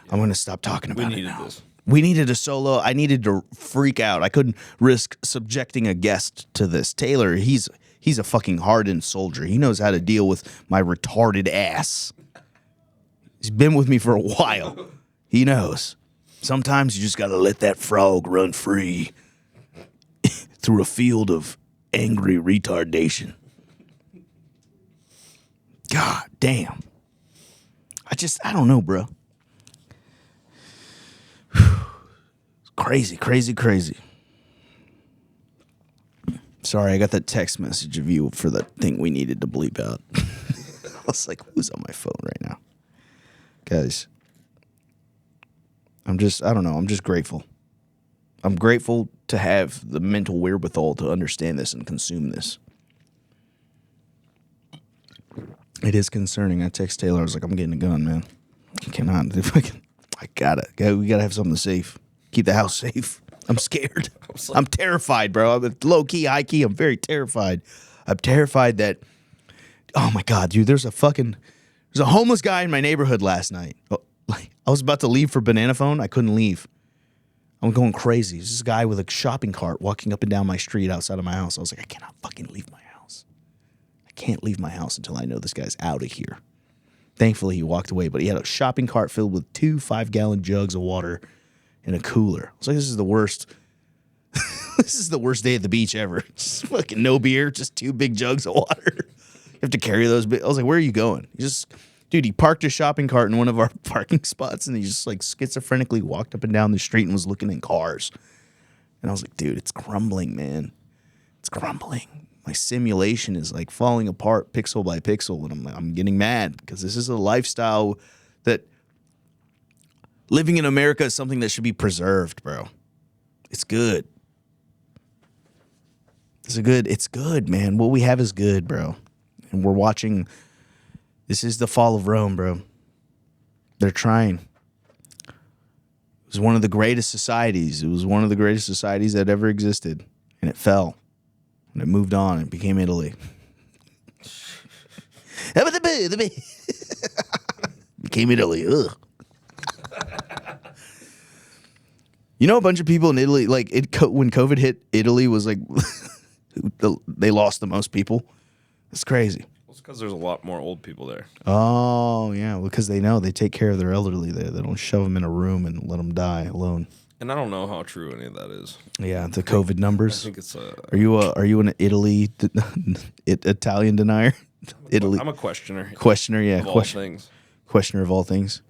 S1: I'm going to stop talking about it now. This. We needed a solo. I needed to freak out. I couldn't risk subjecting a guest to this. Taylor, he's a fucking hardened soldier. He knows how to deal with my retarded ass. He's been with me for a while. He knows. Sometimes you just got to let that frog run free through a field of angry retardation. God damn. I don't know, bro. Crazy. Sorry, I got that text message of you for that thing we needed to bleep out. I was like, who's on my phone right now? Guys, I don't know. I'm just grateful. I'm grateful to have the mental wherewithal to understand this and consume this. It is concerning. I text Taylor. I was like, I'm getting a gun, man. I cannot. We gotta have something safe. Keep the house safe. I'm scared. I'm terrified, bro. I'm low key, high key. I'm very terrified. I'm terrified that. Oh my god, dude! There's a homeless guy in my neighborhood last night. I was about to leave for Banana Phone. I couldn't leave. I'm going crazy. There's this guy with a shopping cart walking up and down my street outside of my house. I was like, I cannot fucking leave my house. I can't leave my house until I know this guy's out of here. Thankfully, he walked away, but he had a shopping cart filled with 2 5-gallon jugs of water and a cooler. I was like, this is the worst. This is the worst day at the beach ever. Just fucking no beer, just 2 big jugs of water. You have to carry those. I was like, where are you going? He parked his shopping cart in one of our parking spots, and he just like schizophrenically walked up and down the street and was looking in cars. And I was like, dude, it's crumbling, man. It's crumbling. My simulation is like falling apart pixel by pixel, and I'm getting mad because this is a lifestyle that living in America is something that should be preserved, bro. It's good. It's good, man. What we have is good, bro. And we're watching. This is the fall of Rome, bro. They're trying. It was one of the greatest societies. It was one of the greatest societies that ever existed. And it fell. And it moved on and became Italy. Became Italy. Ugh. You know, a bunch of people in Italy, like when COVID hit, Italy was like, they lost the most people. It's crazy.
S2: It's because there's a lot more old people there.
S1: Oh, yeah, because they know they take care of their elderly there. They don't shove them in a room and let them die alone.
S2: And I don't know how true any of that is.
S1: Yeah, the COVID numbers.
S2: I think it's
S1: Are you an Italian denier? Italy.
S2: I'm a questioner.
S1: Questioner, yeah.
S2: Of all things.
S1: Questioner of all things.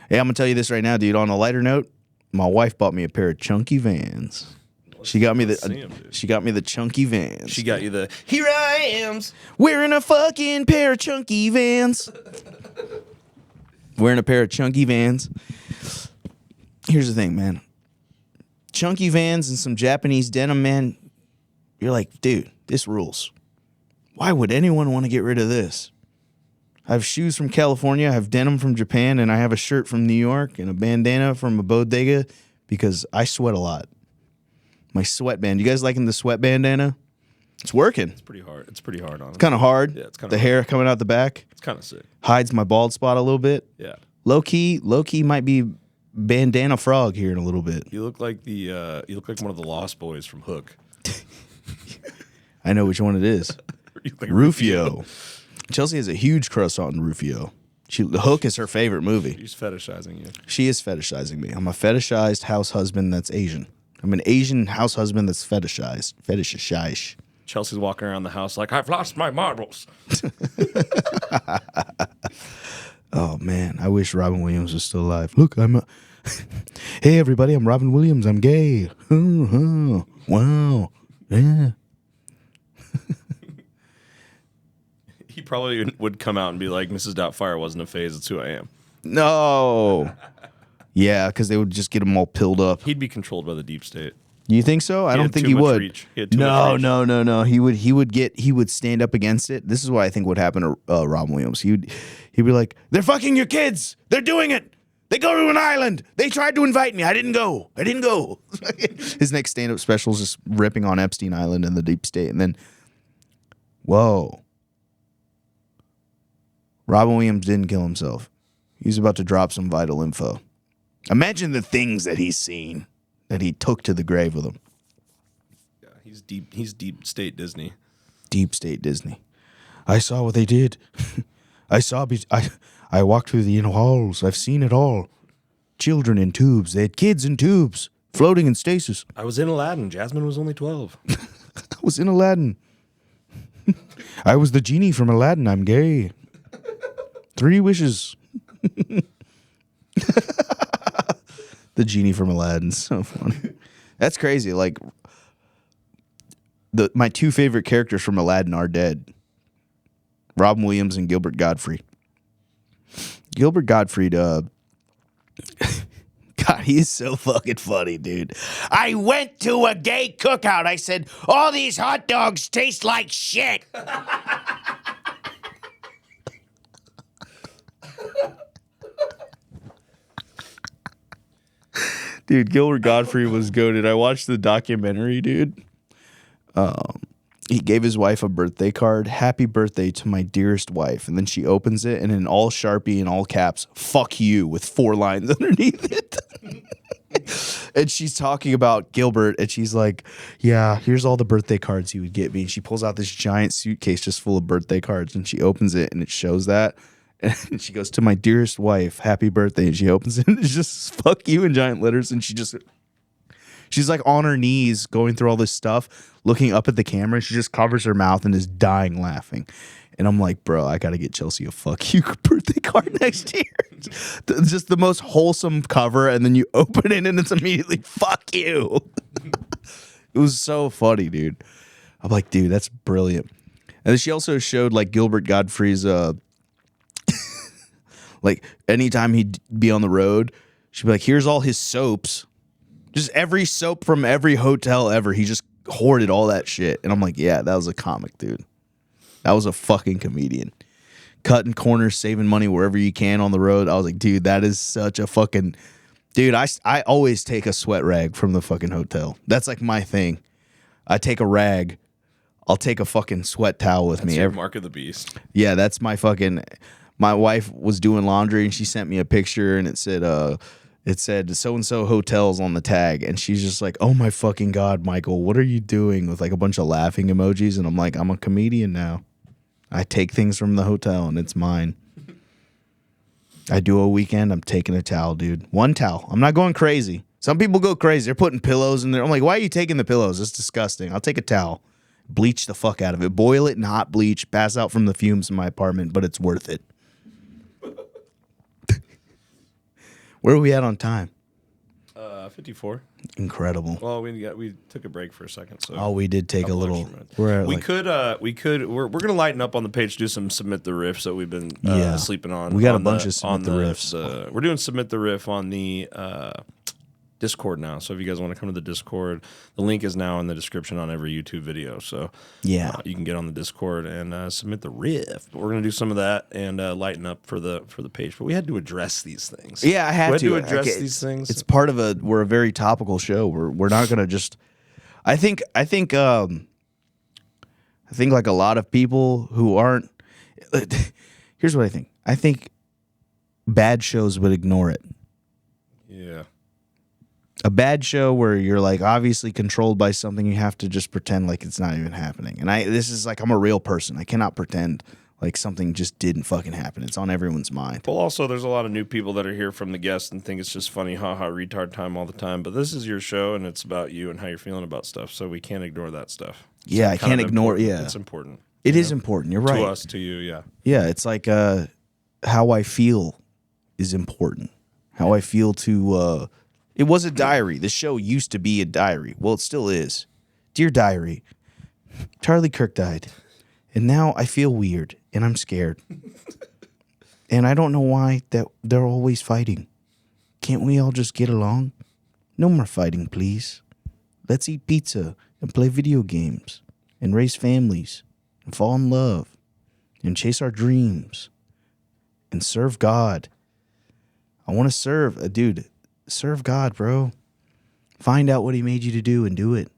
S1: Hey, I'm gonna tell you this right now, dude. On a lighter note, my wife bought me a pair of chunky Vans. She got me the chunky Vans.
S2: She got you the here I am's
S1: wearing a fucking pair of chunky Vans. Wearing a pair of chunky Vans. Here's the thing, man. Chunky Vans and some Japanese denim, man. You're like, dude, this rules. Why would anyone want to get rid of this? I have shoes from California, I have denim from Japan, and I have a shirt from New York and a bandana from a bodega because I sweat a lot. My sweatband. You guys liking the sweat bandana? It's working.
S2: It's pretty hard. It's pretty hard on it.
S1: It's kind of hard.
S2: Yeah, it's kind of
S1: the hair coming out the back.
S2: It's kind of sick.
S1: Hides my bald spot a little bit.
S2: Yeah.
S1: Low key might be bandana frog here in a little bit.
S2: You look like one of the Lost Boys from Hook.
S1: I know which one it is.
S2: Like
S1: Rufio. Chelsea has a huge crush on Rufio. The Hook is her favorite movie.
S2: She's fetishizing you.
S1: She is fetishizing me. I'm a fetishized house husband that's Asian. I'm an Asian house husband that's fetishized. Fetishish.
S2: Chelsea's walking around the house like, I've lost my marbles.
S1: Oh, man. I wish Robin Williams was still alive. Look, hey, everybody, I'm Robin Williams. I'm gay. Wow. Yeah.
S2: He probably would come out and be like, Mrs. Doubtfire wasn't a phase. It's who I am.
S1: No. Yeah, because they would just get him all pilled up.
S2: He'd be controlled by the deep state.
S1: You think so? I don't think he would. No. He would stand up against it. This is what I think would happen to Robin Williams. He'd be like, "They're fucking your kids. They're doing it. They go to an island. They tried to invite me. I didn't go. His next stand-up special is just ripping on Epstein Island and the deep state, and then, whoa, Robin Williams didn't kill himself. He's about to drop some vital info. Imagine the things that he's seen that he took to the grave with him.
S2: Yeah, he's deep state Disney.
S1: Deep state Disney. I saw what they did. I walked through the inner halls. I've seen it all. Children in tubes. They had kids in tubes floating in stasis.
S2: I was in Aladdin. Jasmine was only 12.
S1: I was in Aladdin. I was the genie from Aladdin. I'm gay. 3 wishes. The genie from Aladdin. So funny. That's crazy. Like, my 2 favorite characters from Aladdin are dead. Robin Williams and Gilbert Gottfried. Gilbert Gottfried, God, He's so fucking funny, dude. I went to a gay cookout. I said, all these hot dogs taste like shit. Dude, Gilbert Gottfried was goated. I watched the documentary, dude. He gave his wife a birthday card. Happy birthday to my dearest wife. And then she opens it, and in all Sharpie and all caps, fuck you, with 4 lines underneath it. And she's talking about Gilbert, and she's like, yeah, here's all the birthday cards he would get me. And she pulls out this giant suitcase just full of birthday cards, and she opens it, and it shows that. And she goes, to my dearest wife, happy birthday. And she opens it, and it's just fuck you in giant letters. And she's like on her knees going through all this stuff, looking up at the camera. She just covers her mouth and is dying laughing. And I'm like, bro, I got to get Chelsea a fuck you birthday card next year. Just the most wholesome cover. And then you open it and it's immediately fuck you. It was so funny, dude. I'm like, dude, that's brilliant. And then she also showed like Gilbert Gottfried's, like anytime he'd be on the road, she'd be like, here's all his soaps. Just every soap from every hotel ever. He just hoarded all that shit. And I'm like, yeah, that was a comic, dude. That was a fucking comedian. Cutting corners, saving money wherever you can on the road. I was like, dude, that is such a fucking... Dude, I always take a sweat rag from the fucking hotel. That's like my thing. I take a rag. I'll take a fucking sweat towel with me.
S2: That's your mark of the beast.
S1: Yeah, that's my fucking... My wife was doing laundry and she sent me a picture and it said so-and-so hotels on the tag. And she's just like, oh my fucking God, Michael, what are you doing? With like a bunch of laughing emojis. And I'm like, I'm a comedian now. I take things from the hotel and it's mine. I do a weekend, I'm taking a towel, dude. One towel. I'm not going crazy. Some people go crazy. They're putting pillows in there. I'm like, why are you taking the pillows? It's disgusting. I'll take a towel. Bleach the fuck out of it. Boil it in hot bleach. Pass out from the fumes in my apartment, but it's worth it. Where are we at on time?
S2: 54.
S1: Incredible.
S2: Well, we took a break for a second. So
S1: we did take a little.
S2: We could. We're gonna lighten up on the page. Do some submit the riffs that we've been sleeping on.
S1: We got a bunch of submit the riffs.
S2: We're doing submit the riff on the Discord now. So if you guys want to come to the Discord, the link is now in the description on every YouTube video. So
S1: yeah,
S2: you can get on the Discord and submit the riff. But we're gonna do some of that and lighten up for the page. But we had to address these things.
S1: Yeah, I had to
S2: address these things.
S1: It's part of we're a very topical show. We're not gonna just. I think like a lot of people who aren't. Here's what I think. I think bad shows would ignore it.
S2: Yeah.
S1: A bad show where you're like obviously controlled by something, you have to just pretend like it's not even happening. And this is like, I'm a real person. I cannot pretend like something just didn't fucking happen. It's on everyone's mind.
S2: Well, also, there's a lot of new people that are here from the guests and think it's just funny, haha, retard time all the time. But this is your show, and it's about you and how you're feeling about stuff. So we can't ignore that stuff.
S1: Yeah, I can't ignore. Yeah,
S2: it's important.
S1: It is important. You're right.
S2: To us, to you, yeah.
S1: Yeah, it's like how I feel is important. How I feel to. It was a diary. The show used to be a diary. Well, it still is. Dear diary, Charlie Kirk died. And now I feel weird and I'm scared. And I don't know why that they're always fighting. Can't we all just get along? No more fighting, please. Let's eat pizza and play video games and raise families and fall in love and chase our dreams and serve God. I want to serve, dude. Serve God, bro. Find out what he made you to do and do it.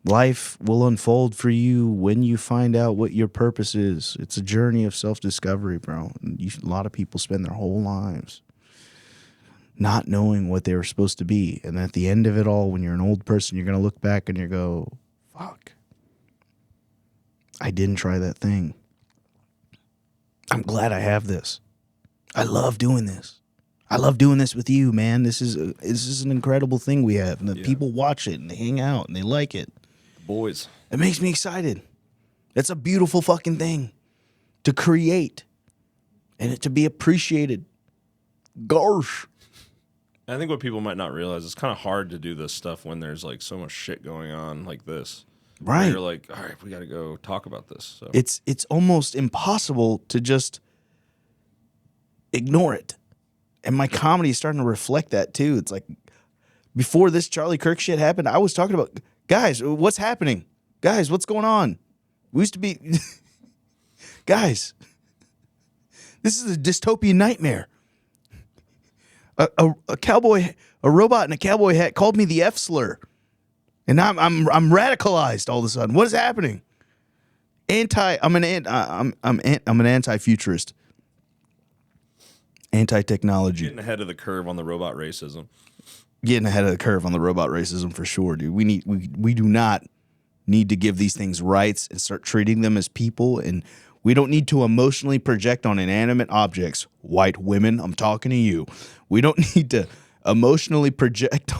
S1: Life will unfold for you when you find out what your purpose is. It's a journey of self-discovery, bro. A lot of people spend their whole lives not knowing what they were supposed to be. And at the end of it all, when you're an old person, you're going to look back and you go, fuck, I didn't try that thing. I'm glad I have this. I love doing this. I love doing this with you, man. This is an incredible thing we have. And the people watch it and they hang out and they like it.
S2: The boys.
S1: It makes me excited. It's a beautiful fucking thing to create and it to be appreciated. Gosh.
S2: I think what people might not realize, it's kind of hard to do this stuff when there's like so much shit going on like this.
S1: Right.
S2: You're like, all right, we got to go talk about this. So.
S1: It's almost impossible to just ignore it. And my comedy is starting to reflect that too. It's like before this Charlie Kirk shit happened, I was talking about, guys, what's happening? Guys, what's going on? We used to be, guys, this is a dystopian nightmare. A cowboy, a robot in a cowboy hat called me the F slur. And I'm radicalized all of a sudden. What is happening? I'm an anti-futurist. Anti-technology.
S2: Getting ahead of the curve on the robot racism.
S1: Getting ahead of the curve on the robot racism for sure, dude. We do not need to give these things rights and start treating them as people, and we don't need to emotionally project on inanimate objects. White women, I'm talking to you. We don't need to emotionally project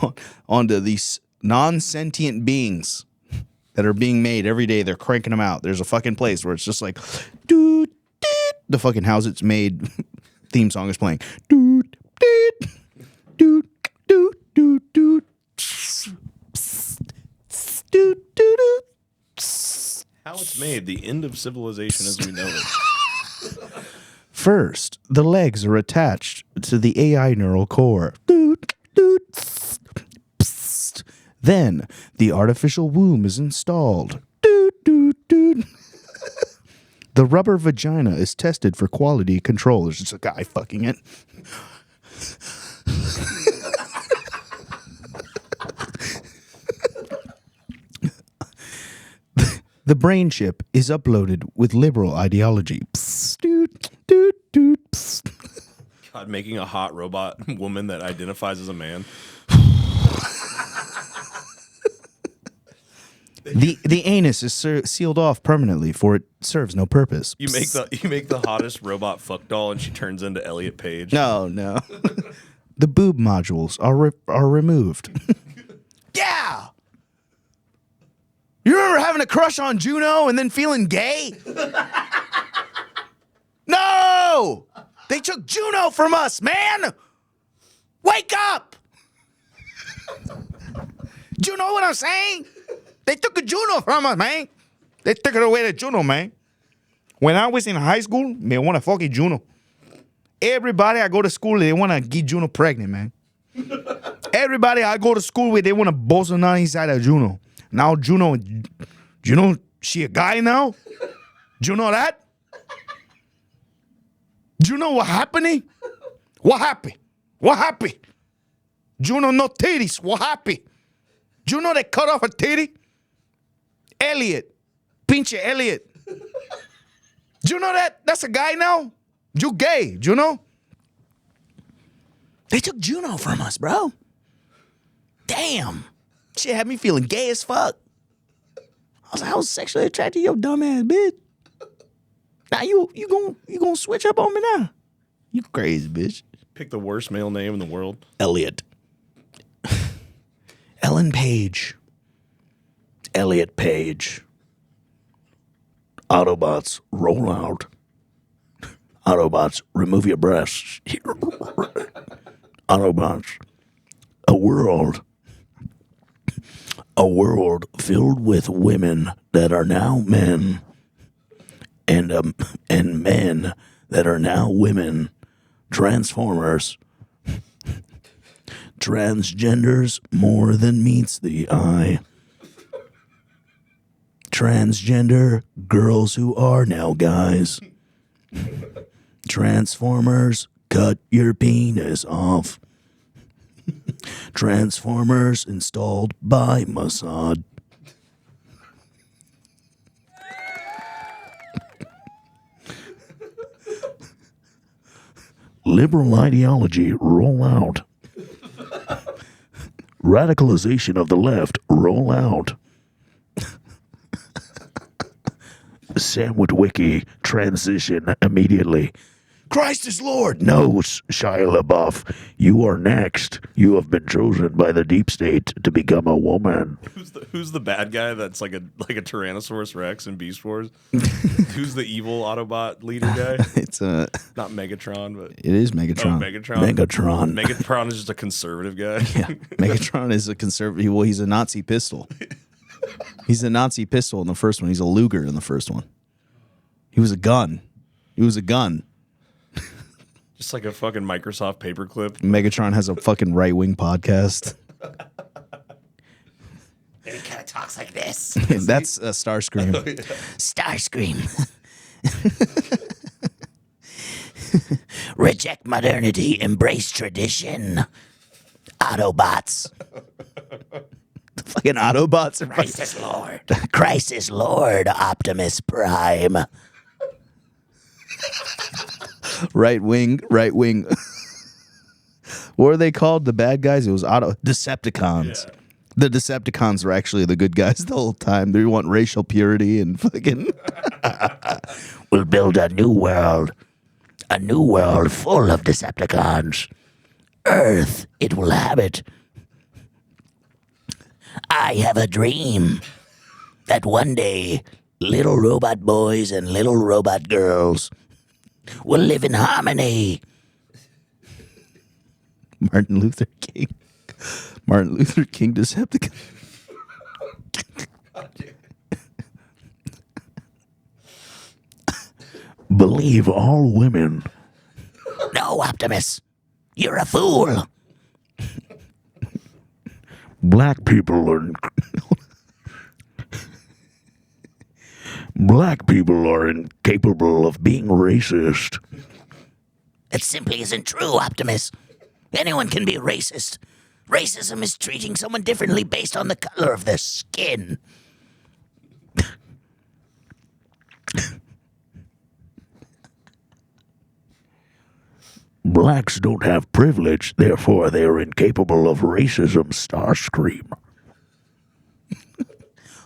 S1: onto these non-sentient beings that are being made every day. They're cranking them out. There's a fucking place where it's just like, dude, the fucking How's It's Made theme song is playing. Dude, dude, dude, dude, dude.
S2: How It's Made, the end of civilization as we know it.
S1: First, the legs are attached to the AI neural core. Then, the artificial womb is installed. The rubber vagina is tested for quality control. There's just a guy fucking it. The brain chip is uploaded with liberal ideology.
S2: God, making a hot robot woman that identifies as a man.
S1: The anus is sealed off permanently, for it serves no purpose.
S2: You make the hottest robot fuck doll, and she turns into Elliot Page.
S1: No. The boob modules are removed. Yeah. You remember having a crush on Juno and then feeling gay? No! They took Juno from us, man! Wake up! Do you know what I'm saying? They took a Juno from us, man. They took it away to Juno, man. When I was in high school, me want to fucking Juno. Everybody I go to school, they want to get Juno pregnant, man. Everybody I go to school with, they want to boss on inside of Juno. Now Juno, she a guy now? Do you know that? Do you know what happening? What happened? What happened? Juno no titties. What happened? Do you know they cut off a titty? Elliot. Pinche Elliot. Do you know that? That's a guy now? You gay. Do you know? They took Juno from us, bro. Damn. Shit had me feeling gay as fuck. I was sexually attracted to your dumb ass bitch. Now you gonna switch up on me now? You crazy bitch.
S2: Pick the worst male name in the world.
S1: Elliot. Ellen Page. Elliot Page. Autobots, roll out. Autobots, remove your breasts. Autobots, a world filled with women that are now men, and men that are now women. Transformers. Transgenders more than meets the eye. Transgender girls who are now guys. Transformers, cut your penis off. Transformers installed by Mossad. Liberal ideology, roll out. Radicalization of the left, roll out. Sandwich Wiki, transition immediately. Christ is Lord. No, Shia LaBeouf, you are next. You have been chosen by the deep state to become a woman.
S2: Who's the bad guy that's like a Tyrannosaurus Rex in Beast Wars? Who's the evil Autobot leader guy?
S1: It's
S2: not Megatron, but
S1: it is Megatron.
S2: Oh, Megatron.
S1: Megatron
S2: is just a conservative guy.
S1: Yeah, Megatron is a conservative. Well, he's a Nazi pistol. He's a Nazi pistol in the first one. He's a Luger in the first one. He was a gun.
S2: Just like a fucking Microsoft paperclip.
S1: Megatron has a fucking right-wing podcast.
S3: And he kind of talks like this.
S1: That's Starscream.
S2: Oh, yeah.
S3: Starscream. Reject modernity, embrace tradition. Autobots.
S1: The fucking Autobots are
S3: Christ is Lord. Christ is Lord, Optimus Prime.
S1: right wing. What were they called? The bad guys? It was Decepticons.
S2: Yeah.
S1: The Decepticons were actually the good guys the whole time. They want racial purity and fucking.
S3: We'll build a new world. A new world full of Decepticons. Earth, it will have it. I have a dream that one day little robot boys and little robot girls will live in harmony.
S1: Martin Luther King Decepticon.
S3: Believe all women. No, Optimus. You're a fool.
S4: Black people are incapable of being racist.
S3: It simply isn't true, Optimus. Anyone can be racist. Racism is treating someone differently based on the color of their skin.
S4: Blacks don't have privilege, therefore they are incapable of racism, Starscream.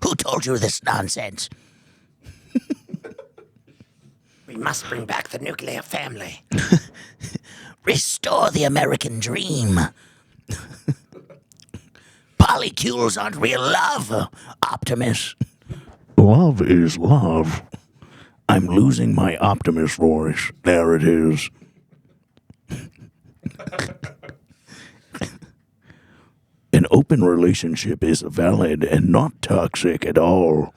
S3: Who told you this nonsense? We must bring back the nuclear family. Restore the American dream. Polycules aren't real love, Optimus.
S4: Love is love. I'm losing my Optimus voice. There it is. An open relationship is valid and not toxic at all.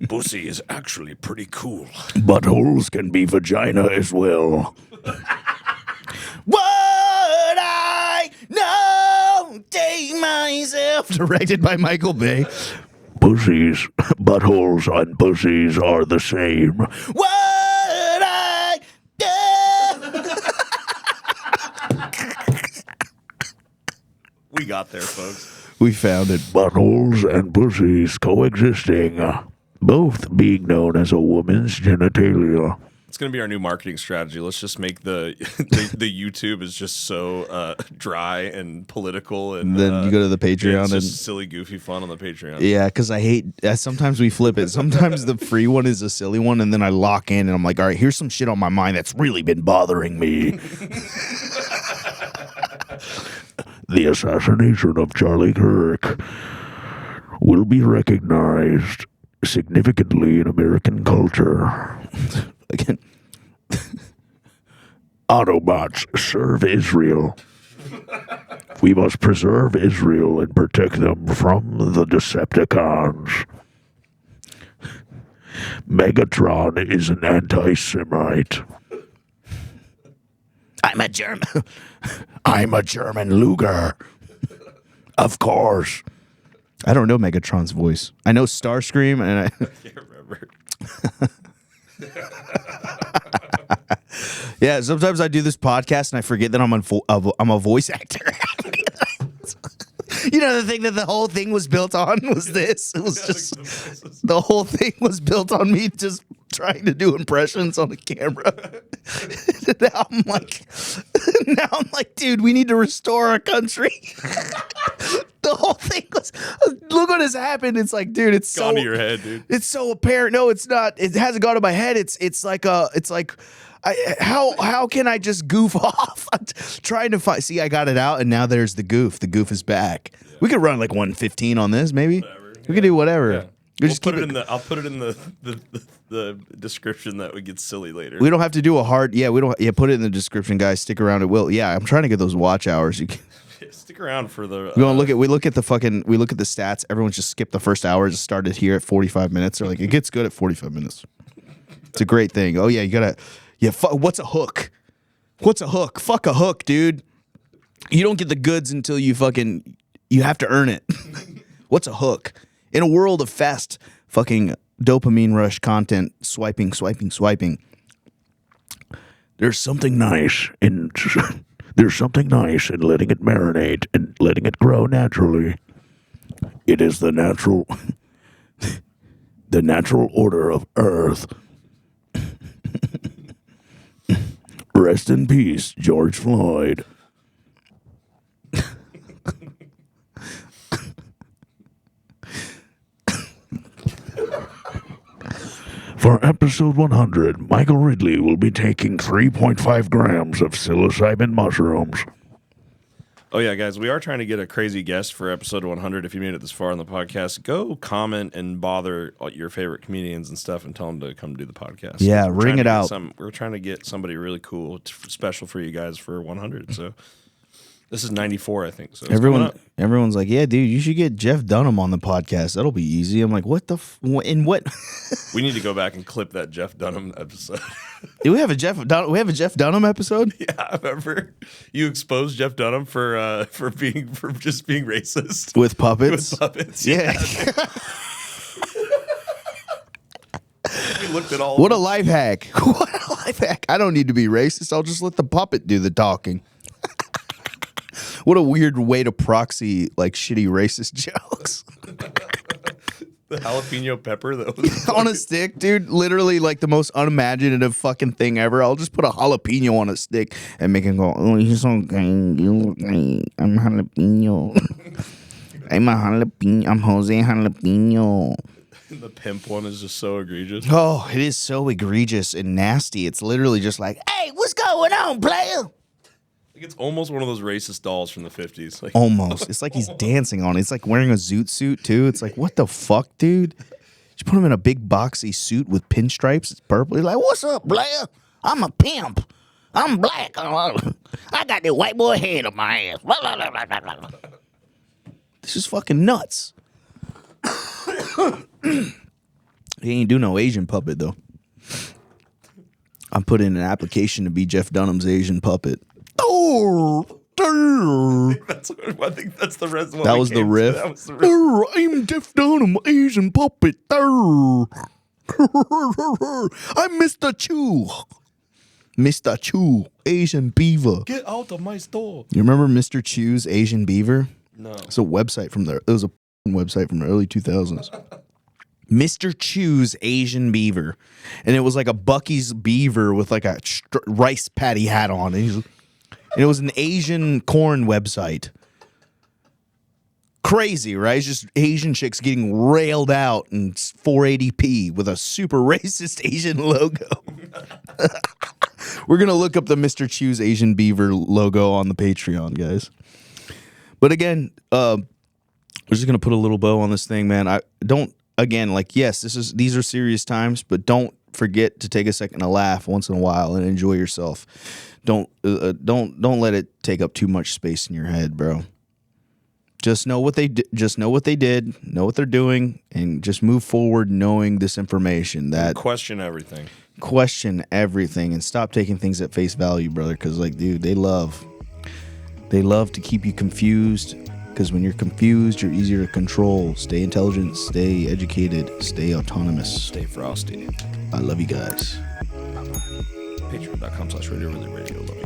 S2: Pussy is actually pretty cool.
S4: Buttholes can be vagina as well.
S1: What I know, take myself. Directed by Michael Bay.
S4: Pussies, buttholes and pussies are the same.
S1: What I know.
S2: We got there, folks.
S1: We found it.
S4: Buttholes and pussies coexisting, both being known as a woman's genitalia.
S2: It's gonna be our new marketing strategy. Let's just make the YouTube is just so dry and political, and
S1: Then you go to the Patreon
S2: it's
S1: and
S2: just silly, goofy fun on the Patreon.
S1: yeah, because I hate. Sometimes we flip it. Sometimes the free one is a silly one, and then I lock in, and I'm like, all right, here's some shit on my mind that's really been bothering me.
S4: The assassination of Charlie Kirk will be recognized significantly in American culture.
S1: Again,
S4: Autobots serve Israel. We must preserve Israel and protect them from the Decepticons. Megatron is an anti-Semite.
S3: I'm a German.
S4: I'm a German Luger. Of course.
S1: I don't know Megatron's voice. I know Starscream, and I
S2: Can't remember.
S1: yeah. Sometimes I do this podcast and I forget that I'm a voice actor. You know, the thing that the whole thing was built on was this. It was just the whole thing was built on me just trying to do impressions on the camera. now I'm like, dude, we need to restore our country. The whole thing was, look what has happened. It's like, dude, it's
S2: Gone
S1: so
S2: to your head, dude.
S1: It's so apparent. No, it's not. It hasn't gone to my head. How can I just goof off? I'm trying to find. See, I got it out, and now there's the goof. The goof is back. Yeah. We could run like 115 on this, maybe.
S2: Whatever.
S1: We could do whatever.
S2: Yeah.
S1: We just keep it.
S2: I'll put it in the description that would get silly later.
S1: We don't have to do a hard. Yeah, we don't. Yeah, put it in the description, guys. Stick around. It will. Yeah, I'm trying to get those watch hours. You can.
S2: Stick around for the.
S1: We look at the stats. Everyone just skipped the first hour. Just started here at 45 minutes. They're like, it gets good at 45 minutes. It's a great thing. Oh yeah, you gotta. Yeah, what's a hook? What's a hook? Fuck a hook, dude. You don't get the goods until you have to earn it. What's a hook? In a world of fast fucking dopamine rush content, swiping.
S4: There's something nice in letting it marinate and letting it grow naturally. It is the natural order of Earth. Rest in peace, George Floyd. For episode 100, Michael Ridley will be taking 3.5 grams of psilocybin mushrooms.
S2: Oh, yeah, guys, we are trying to get a crazy guest for episode 100. If you made it this far in the podcast, go comment and bother your favorite comedians and stuff and tell them to come do the podcast.
S1: Yeah, ring it out.
S2: We're trying to get somebody really cool, special for you guys for 100. So this is 94, I think. So
S1: everyone's like, yeah, dude, you should get Jeff Dunham on the podcast. That'll be easy. I'm like, what the in what?
S2: We need to go back and clip that Jeff Dunham episode.
S1: Do we have a Jeff Dunham episode?
S2: Yeah, remember you exposed Jeff Dunham for just being racist
S1: With puppets?
S2: With puppets,
S1: yeah.
S2: We looked at all.
S1: What a life hack! What a life hack! I don't need to be racist. I'll just let the puppet do the talking. What a weird way to proxy like shitty racist jokes.
S2: The jalapeno pepper that was
S1: On a stick, dude. Literally like the most unimaginative fucking thing ever. I'll just put a jalapeno on a stick and make him go, oh, he's okay. You okay. I'm jalapeno. I'm a jalapeno. I'm Jose Jalapeno.
S2: The pimp one is just so egregious.
S1: Oh, it is so egregious and nasty. It's literally just like, hey, what's going on, player?
S2: Like it's almost one of those racist dolls from the 50s. Like,
S1: Almost. It's like he's dancing on it. It's like wearing a zoot suit, too. It's like, what the fuck, dude? You put him in a big boxy suit with pinstripes. It's purple. He's like, what's up, player? I'm a pimp. I'm black. I got the white boy head on my ass. This is fucking nuts. He ain't do no Asian puppet, though. I put in an application to be Jeff Dunham's Asian puppet. I
S2: think that's the rest of what
S1: That was the riff.
S2: That was the riff.
S1: I'm Jeff Dunham, Asian puppet. I'm Mr. Chew. Mr. Chew, Asian beaver.
S2: Get out of my store.
S1: You remember Mr. Chew's Asian beaver?
S2: No.
S1: It's a website from there. It was a website from the early 2000s. Mr. Chew's Asian beaver. And it was like a Bucky's beaver with like a rice patty hat on. And it was an Asian corn website. Crazy, right? It's just Asian chicks getting railed out in 480p with a super racist Asian logo. We're going to look up the Mr. Chew's Asian Beaver logo on the Patreon, guys. But again, we're just going to put a little bow on this thing, man. Yes, these are serious times, but don't forget to take a second to laugh once in a while and enjoy yourself. Don't let it take up too much space in your head, bro. Just know what they did, know what they're doing, and just move forward knowing this information. That
S2: Question everything,
S1: and stop taking things at face value, brother. Because dude, they love to keep you confused. Because when you're confused, you're easier to control. Stay intelligent, stay educated, stay autonomous.
S2: stay frosty.
S1: I love you guys.
S2: Patreon.com/Radio Really Radio. Love you.